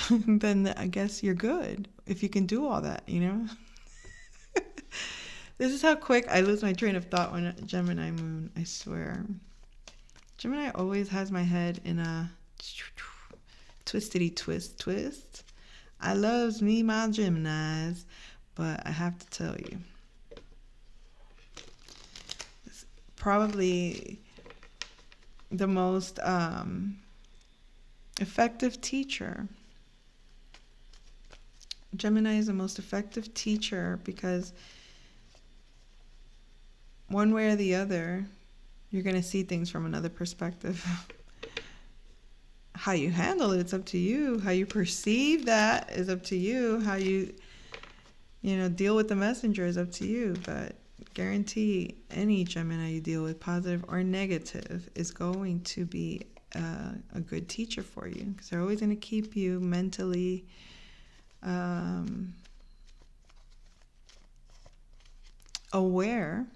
Then I guess you're good if you can do all that, This is how quick I lose my train of thought when a Gemini moon, I swear. Gemini always has my head in a twist. I loves me my Geminis, but I have to tell you, it's probably the most effective teacher. Gemini is the most effective teacher because one way or the other, you're going to see things from another perspective. How you handle it, it's up to you. How you perceive that is up to you. How you deal with the messenger is up to you. But guarantee any Gemini you deal with, positive or negative, is going to be a good teacher for you, because they're always going to keep you mentally aware,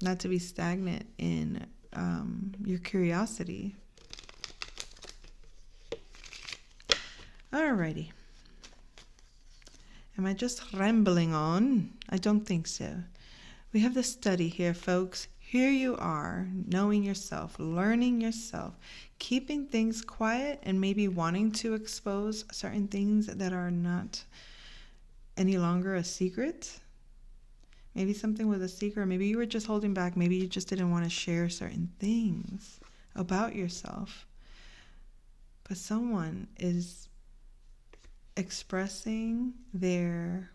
not to be stagnant in your curiosity. Alrighty. Am I just rambling on? I don't think so. We have the study here, folks. Here you are, knowing yourself, learning yourself, keeping things quiet, and maybe wanting to expose certain things that are not any longer a secret. Maybe something was a secret. Maybe you were just holding back. Maybe you just didn't want to share certain things about yourself. But someone is expressing their,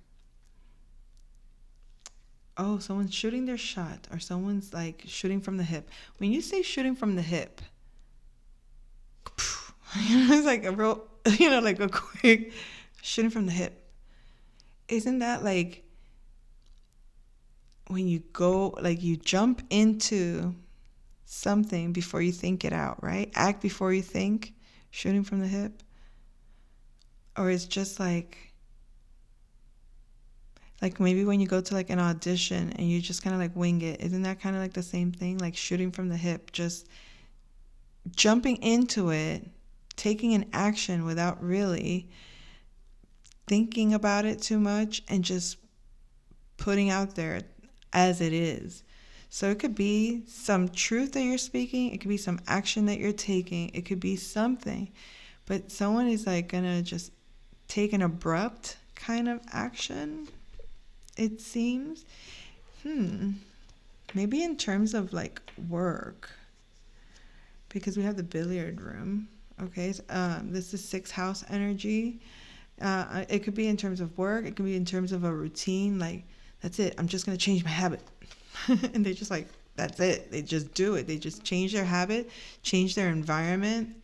someone's shooting their shot, or someone's like shooting from the hip. When you say shooting from the hip, it's like a real, like a quick shooting from the hip. Isn't that like when you go, like you jump into something before you think it out, right? Act before you think, shooting from the hip. Or it's just like maybe when you go to like an audition and you just kind of like wing it. Isn't that kind of like the same thing? Like shooting from the hip, just jumping into it, taking an action without really thinking about it too much, and just putting out there as it is. So it could be some truth that you're speaking. It could be some action that you're taking. It could be something. But someone is like going to just take an abrupt kind of action, it seems. Maybe in terms of like work, because we have the billiard room. Okay, this is 6th house energy. It could be in terms of work. It could be in terms of a routine. Like, that's it. I'm just going to change my habit. And they just like, that's it. They just do it. They just change their habit, change their environment,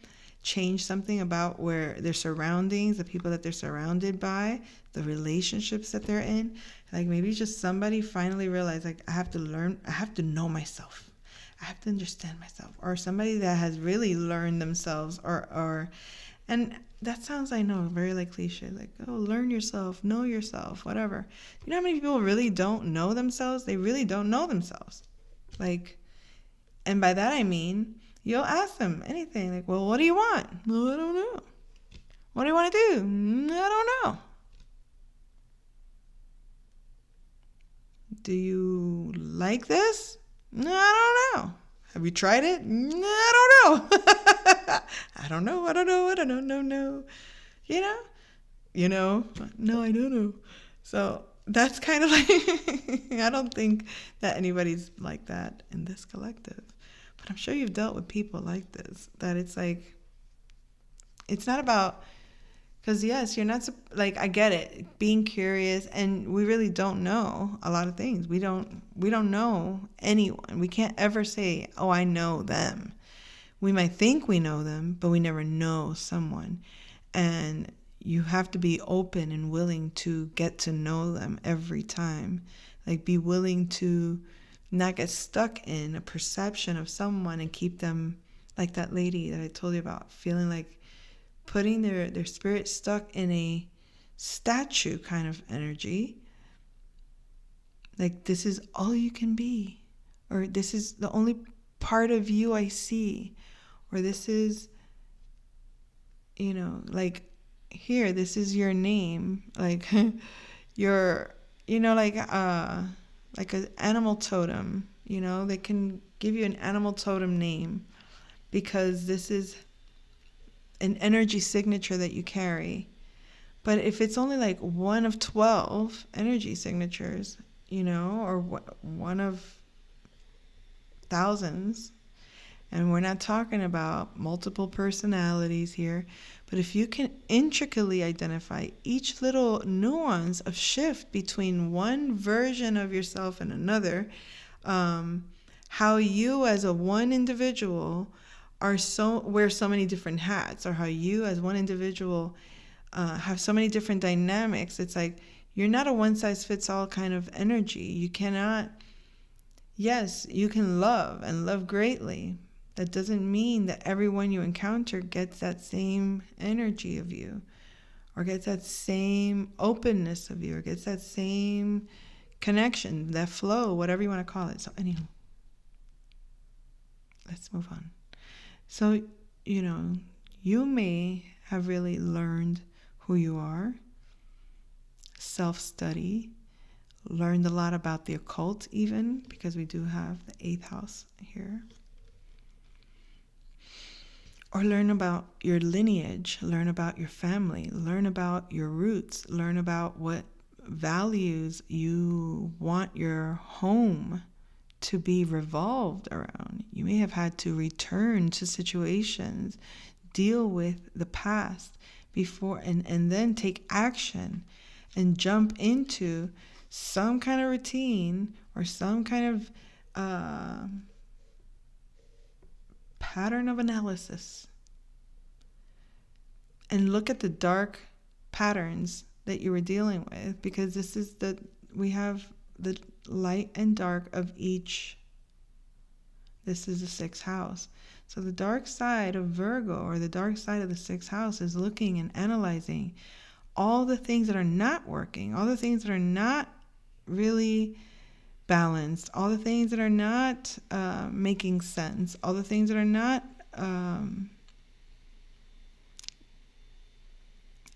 change something about where their surroundings, the people that they're surrounded by, the relationships that they're in. Like maybe just somebody finally realized, like, I have to learn, I have to know myself. I have to understand myself. Or somebody that has really learned themselves, and that sounds, I know, very like cliche, like, learn yourself, know yourself, whatever. You know how many people really don't know themselves? They really don't know themselves. Like, and by that I mean, you'll ask them anything, like, well, what do you want? Well, I don't know. What do you want to do? I don't know. Do you like this? I don't know. Have you tried it? I don't know. I don't know. I don't know. I don't know. You know? No, I don't know. So that's kind of like, I don't think that anybody's like that in this collective. But I'm sure you've dealt with people like this, that it's like, it's not about, because yes, you're not, like, I get it, being curious, and we really don't know a lot of things. We don't know anyone. We can't ever say, oh, I know them. We might think we know them, but we never know someone. And you have to be open and willing to get to know them every time. Like, be willing to not get stuck in a perception of someone and keep them, like that lady that I told you about, feeling like putting their spirit stuck in a statue kind of energy. Like, this is all you can be, or this is the only part of you I see, or this is, like, here, this is your name, like your, like an animal totem, they can give you an animal totem name because this is an energy signature that you carry. But if it's only like one of 12 energy signatures, or one of thousands, and we're not talking about multiple personalities here, but if you can intricately identify each little nuance of shift between one version of yourself and another, how you as a one individual wear so many different hats, or how you as one individual have so many different dynamics. It's like you're not a one-size-fits-all kind of energy. You cannot. Yes, you can love and love greatly. That doesn't mean that everyone you encounter gets that same energy of you, or gets that same openness of you, or gets that same connection, that flow, whatever you want to call it. So anyhow, let's move on. So, you may have really learned who you are, self-study, learned a lot about the occult even, because we do have the 8th house here. Or learn about your lineage, learn about your family, learn about your roots, learn about what values you want your home to be revolved around. You may have had to return to situations, deal with the past before, and then take action and jump into some kind of routine or some kind of pattern of analysis, and look at the dark patterns that you were dealing with, because we have the light and dark of each. This is the 6th house. So the dark side of Virgo, or the dark side of the 6th house, is looking and analyzing all the things that are not working, all the things that are not really balanced, all the things that are not making sense, all the things that are not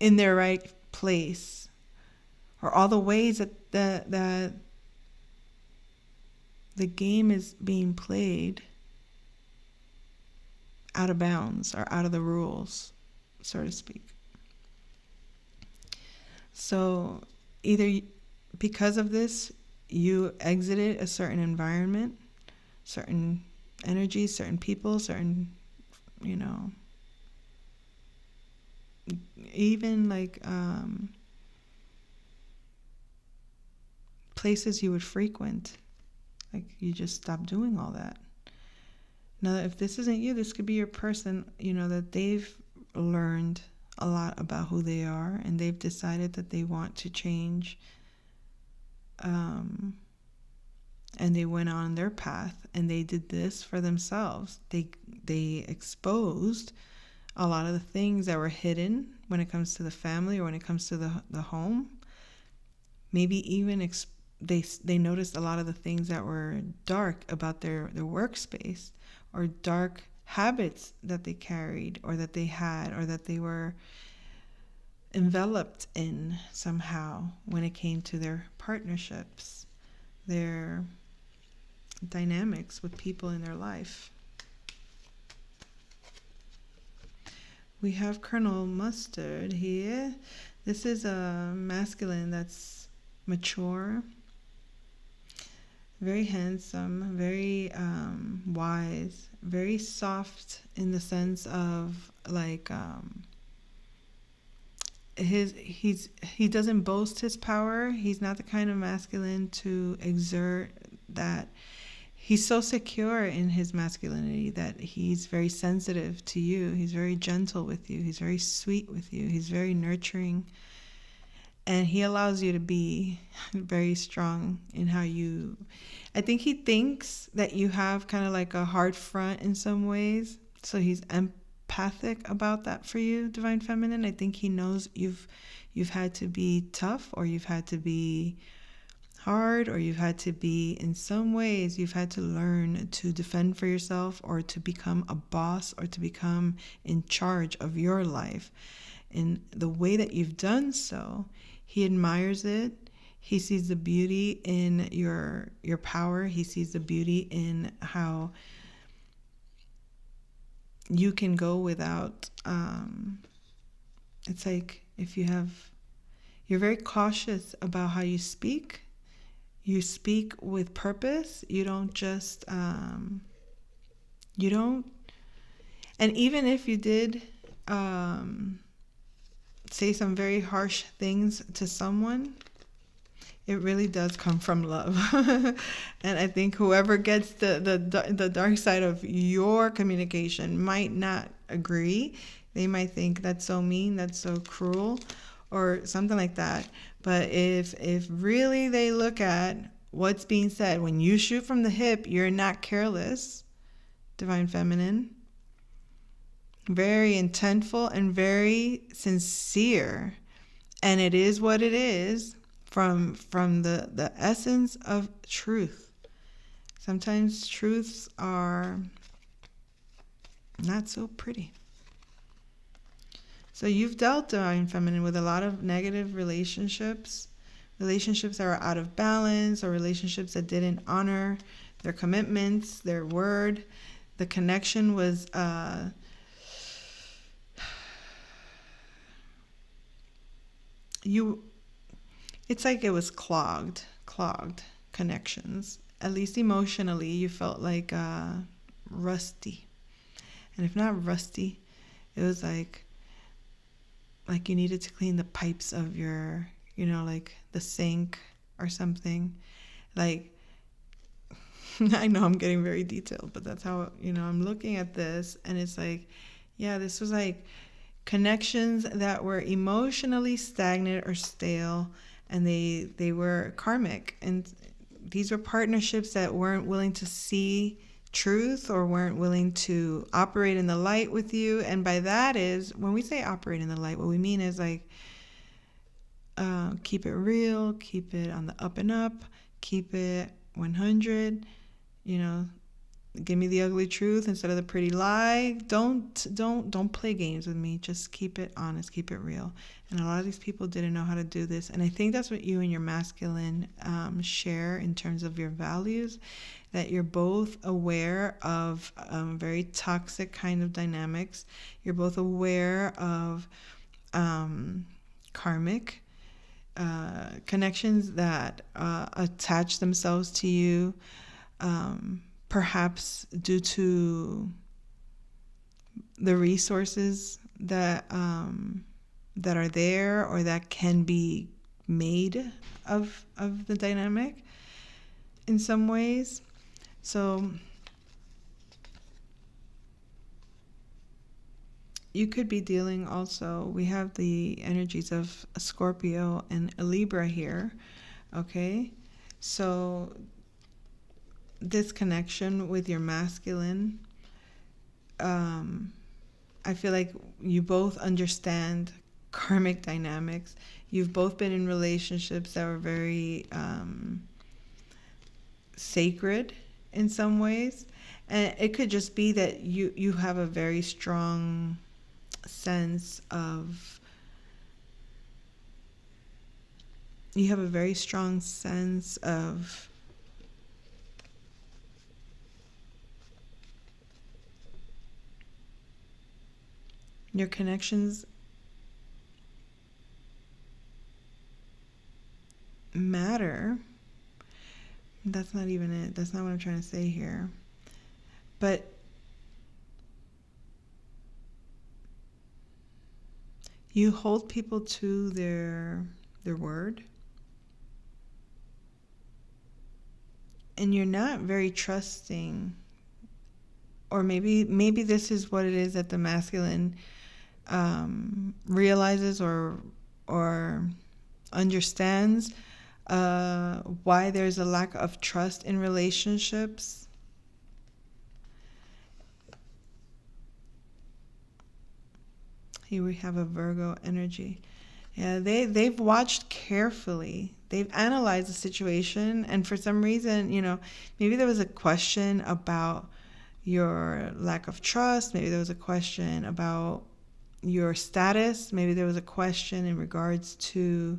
in their right place, or all the ways that the game is being played out of bounds or out of the rules, so to speak. So either because of this, you exited a certain environment, certain energies, certain people, certain, even like places you would frequent. Like you just stop doing all that. Now, if this isn't you, this could be your person, that they've learned a lot about who they are, and they've decided that they want to change, and they went on their path, and they did this for themselves. They exposed a lot of the things that were hidden when it comes to the family, or when it comes to the home. Maybe even they noticed a lot of the things that were dark about their workspace, or dark habits that they carried, or that they had, or that they were enveloped in somehow when it came to their partnerships, their dynamics with people in their life. We have Colonel Mustard here. This is a masculine that's mature, very handsome, very wise, very soft in the sense of like he doesn't boast his power. He's not the kind of masculine to exert that. He's so secure in his masculinity that he's very sensitive to you. He's very gentle with you. He's very sweet with you. He's very nurturing. And he allows you to be very strong in how you... I think he thinks that you have kind of like a hard front in some ways. So he's empathic about that for you, Divine Feminine. I think he knows you've had to be tough, or you've had to be hard, or you've had to be, in some ways, you've had to learn to defend for yourself, or to become a boss, or to become in charge of your life. And the way that you've done so, he admires it. He sees the beauty in your power. He sees the beauty in how you can go without, it's like if you have You're very cautious about how you speak. You speak with purpose. You don't just, you don't, and even if you did say some very harsh things to someone, it really does come from love. And I think whoever gets the dark side of your communication might not agree. They might think that's so mean, that's so cruel, or something like that. But if really they look at what's being said, when you shoot from the hip, you're not careless, Divine Feminine. Very intentful and very sincere. And it is what it is from the essence of truth. Sometimes truths are not so pretty. So you've dealt, Divine Feminine, with a lot of negative relationships that are out of balance, or relationships that didn't honor their commitments, their word. The connection was it's like it was clogged connections. At least emotionally, you felt like rusty. And if not rusty, it was like you needed to clean the pipes of your, like the sink or something. Like, I know I'm getting very detailed, but that's how, I'm looking at this, and it's like, yeah, this was like connections that were emotionally stagnant or stale, and they were karmic. And these were partnerships that weren't willing to see truth, or weren't willing to operate in the light with you. And by that is, when we say operate in the light, what we mean is like, keep it real, keep it on the up and up, keep it 100, give me the ugly truth instead of the pretty lie. Don't play games with me. Just keep it honest, keep it real. And a lot of these people didn't know how to do this. And I think that's what you and your masculine share in terms of your values, that you're both aware of very toxic kind of dynamics. You're both aware of karmic connections that attach themselves to you, perhaps due to the resources that are there, or that can be made of the dynamic in some ways. So you could be dealing also, we have the energies of a Scorpio and a Libra here, okay? So this connection with your masculine, I feel like you both understand karmic dynamics. You've both been in relationships that were very sacred in some ways. And it could just be that you have a very strong sense of your connections matter. That's not even it. That's not what I'm trying to say here. But you hold people to their word, and you're not very trusting. Or maybe this is what it is that the masculine realizes or understands, why there's a lack of trust in relationships. Here we have a Virgo energy. Yeah, they've watched carefully. They've analyzed the situation, and for some reason, maybe there was a question about your lack of trust. Maybe there was a question about your status. Maybe there was a question in regards to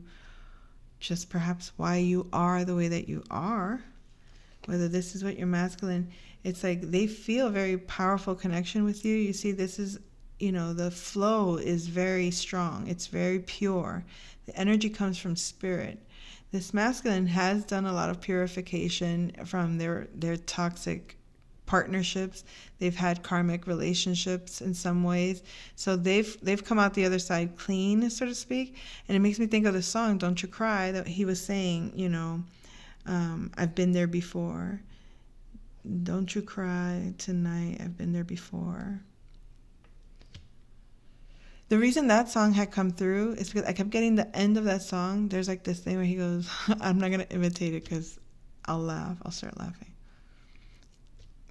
just perhaps why you are the way that you are. Whether this is what your masculine, it's like they feel a very powerful connection with you. You see, this is, the flow is very strong. It's very pure. The energy comes from spirit. This masculine has done a lot of purification from their toxic partnerships. They've had karmic relationships in some ways. So they've come out the other side clean, so to speak. And it makes me think of the song "Don't You Cry" that he was saying, I've been there before. Don't you cry tonight, I've been there before. The reason that song had come through is because I kept getting the end of that song. There's like this thing where he goes, I'm not going to imitate it because I'll laugh. I'll start laughing.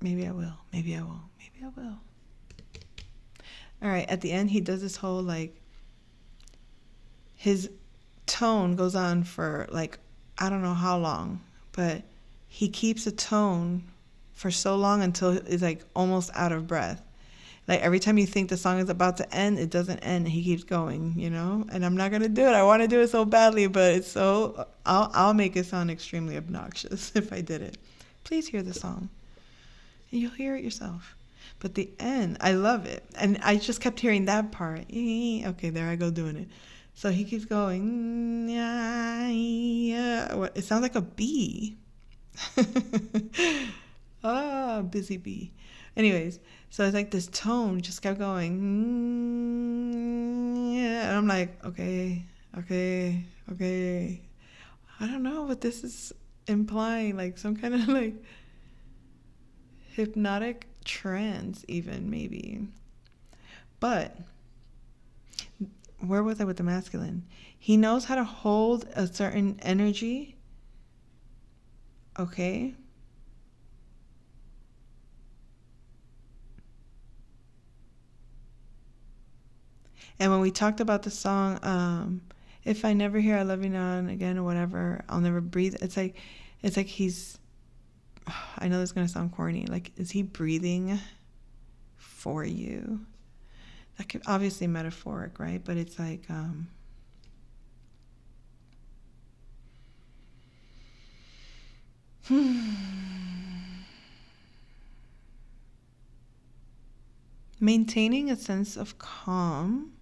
Maybe I will. Maybe I won't. Maybe I will. All right. At the end, he does this whole his tone goes on for I don't know how long, but he keeps a tone for so long until it's almost out of breath. Every time you think the song is about to end, it doesn't end. He keeps going, And I'm not gonna do it. I want to do it so badly, but it's so. I'll make it sound extremely obnoxious if I did it. Please hear the song, and you'll hear it yourself. But the end, I love it, and I just kept hearing that part. Okay, there I go doing it. So he keeps going. It sounds like a bee. Busy bee. Anyways, so it's this tone just kept going. And I'm like, okay. I don't know what this is implying, some kind of hypnotic trance even, maybe. But where was I with the masculine? He knows how to hold a certain energy. Okay. And when we talked about the song, if I never hear I love you now and again or whatever, I'll never breathe. It's like he's, I know this is going to sound corny. Is he breathing for you? That could obviously metaphoric, right? But it's maintaining a sense of calm,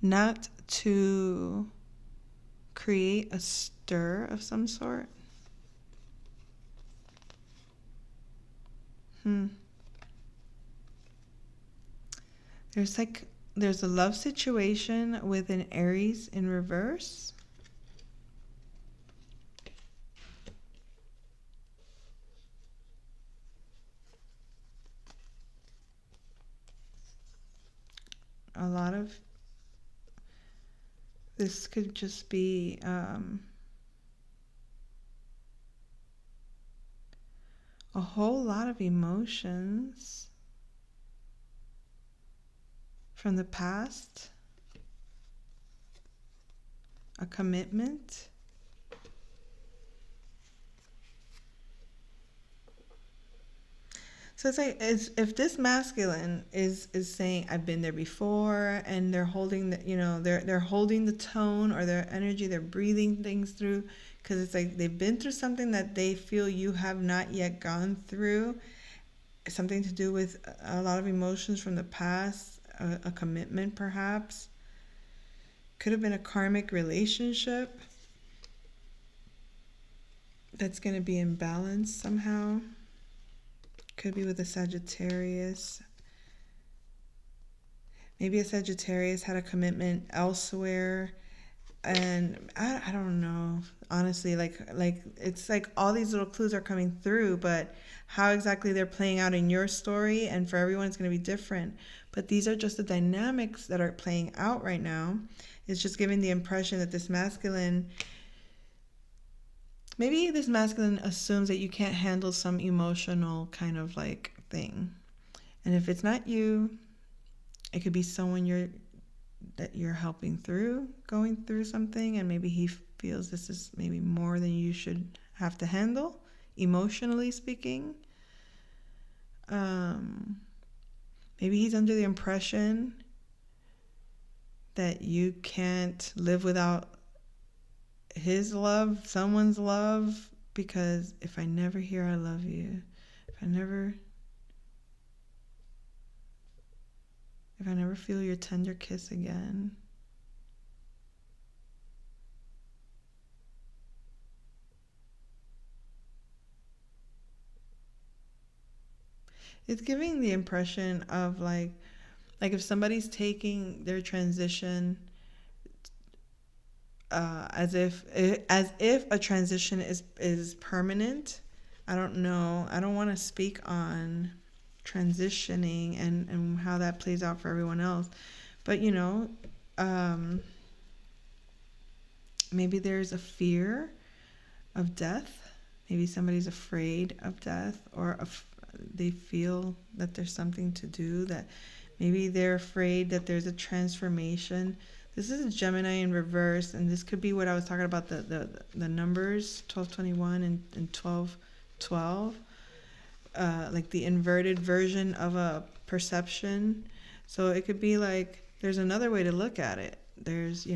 not to create a stir of some sort. There's a love situation with an Aries in reverse. A lot of this could just be a whole lot of emotions from the past, a commitment. So it's if this masculine is saying I've been there before, and they're holding they're holding the tone or their energy, they're breathing things through, because it's they've been through something that they feel you have not yet gone through, something to do with a lot of emotions from the past, a commitment perhaps, could have been a karmic relationship that's going to be imbalanced somehow. Could be with a Sagittarius. Maybe a Sagittarius had a commitment elsewhere, and I don't know. Honestly, it's all these little clues are coming through, but how exactly they're playing out in your story and for everyone it's going to be different. But these are just the dynamics that are playing out right now. It's just giving the impression that this masculine assumes that you can't handle some emotional kind of thing. And if it's not you, it could be someone that you're helping through, going through something, and maybe he feels this is maybe more than you should have to handle, emotionally speaking. Maybe he's under the impression that you can't live without his love, someone's love, because if I never hear I love you, if I never... if I never feel your tender kiss again, it's giving the impression of like if somebody's taking their transition as if a transition is permanent. I don't know. I don't want to speak on transitioning and how that plays out for everyone else. But um, maybe there's a fear of death. Maybe somebody's afraid of death, or they feel that there's something to do, that maybe they're afraid that there's a transformation. This is a Gemini in reverse, and this could be what I was talking about, the numbers 1221 and 1212, like the inverted version of a perception. So it could be like there's another way to look at it. There's,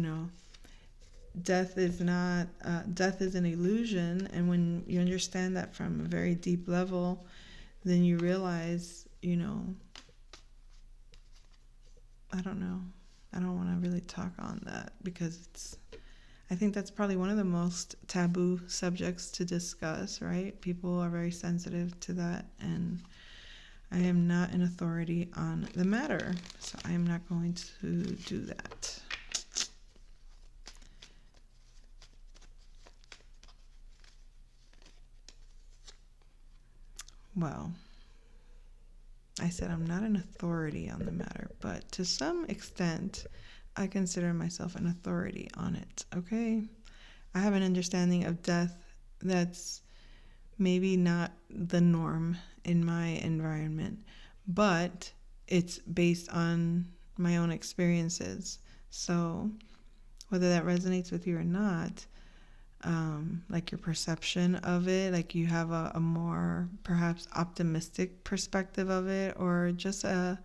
death is not death is an illusion, and when you understand that from a very deep level, then you realize, I don't know. I don't want to really talk on that because I think that's probably one of the most taboo subjects to discuss, right? People are very sensitive to that, and I am not an authority on the matter, so I am not going to do that. Well, I said I'm not an authority on the matter, but to some extent, I consider myself an authority on it, okay? I have an understanding of death that's maybe not the norm in my environment, but it's based on my own experiences. So whether that resonates with you or not, like your perception of it, like you have a more perhaps optimistic perspective of it, or just a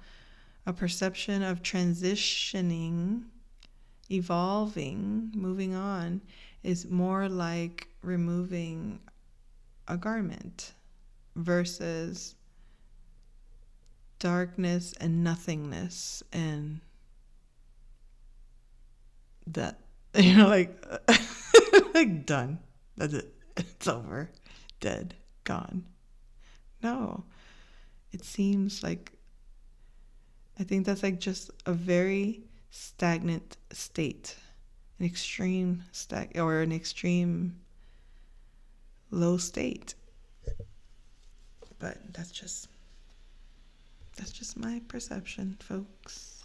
perception of transitioning, evolving, moving on, is more like removing a garment versus darkness and nothingness and that, like like done. That's it. It's over. Dead. Gone. No. It seems like, I think that's like just a very stagnant state, an extreme or an extreme low state. But that's just my perception, folks.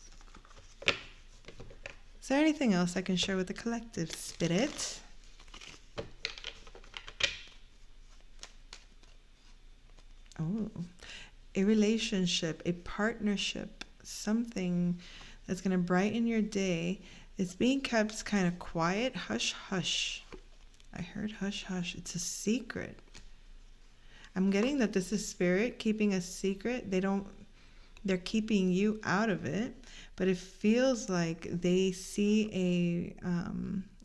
Is there anything else I can share with the collective spirit? Oh, a relationship, a partnership, something that's going to brighten your day. It's being kept kind of quiet. Hush, hush. I heard hush, hush. It's a secret. I'm getting that this is spirit keeping a secret. They're keeping you out of it, but it feels like they see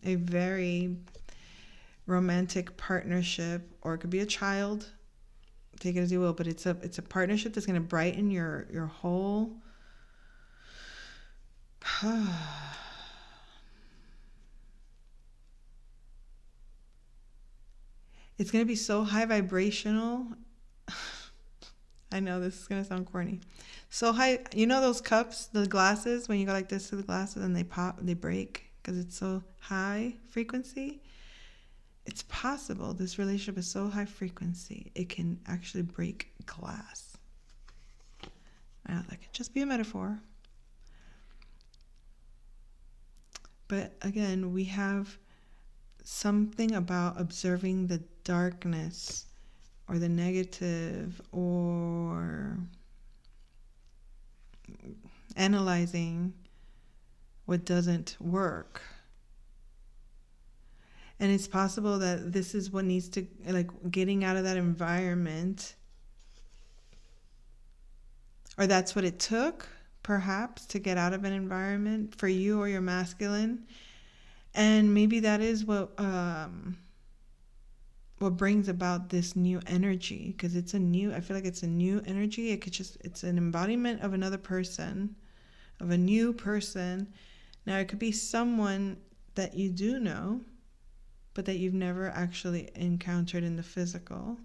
a very romantic partnership, or it could be a child. Take it as you will, but it's a partnership that's going to brighten your whole it's going to be so high vibrational. I know this is going to sound corny. So high, those cups, the glasses, when you go like this to the glasses and they pop, they break because it's so high frequency. It's possible this relationship is so high frequency, it can actually break glass. Now, that could just be a metaphor. But again, we have something about observing the darkness or the negative, or analyzing what doesn't work. And it's possible that this is what needs to, like, getting out of that environment, or that's what it took, perhaps, to get out of an environment for you or your masculine. And maybe that is what brings about this new energy, because I feel like it's a new energy. It's an embodiment of another person, of a new person. Now, it could be someone that you do know, but that you've never actually encountered in the physical.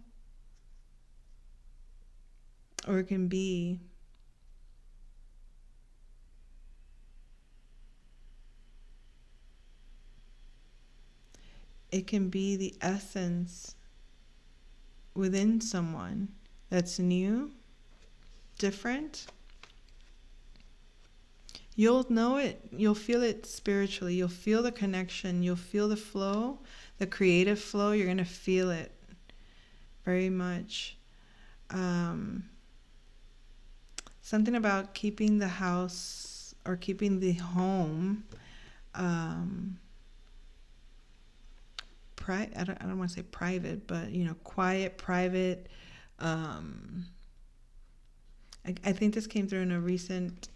Or it can be the essence within someone that's new, different. You'll know it. You'll feel it spiritually. You'll feel the connection. You'll feel the flow, the creative flow. You're going to feel it very much. Something about keeping the house or keeping the home I don't want to say private, but quiet, private. I think this came through in a recent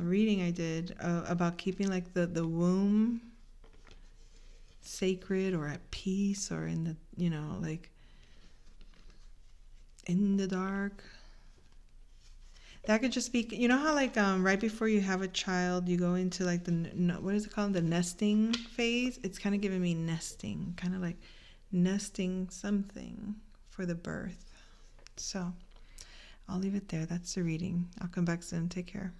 reading I did about keeping like the womb sacred or at peace, or in the like in the dark. That could just be, how like right before you have a child, you go into like what is it called? The nesting phase. It's kind of giving me nesting, kind of like nesting something for the birth. So I'll leave it there. That's the reading. I'll come back soon. Take care.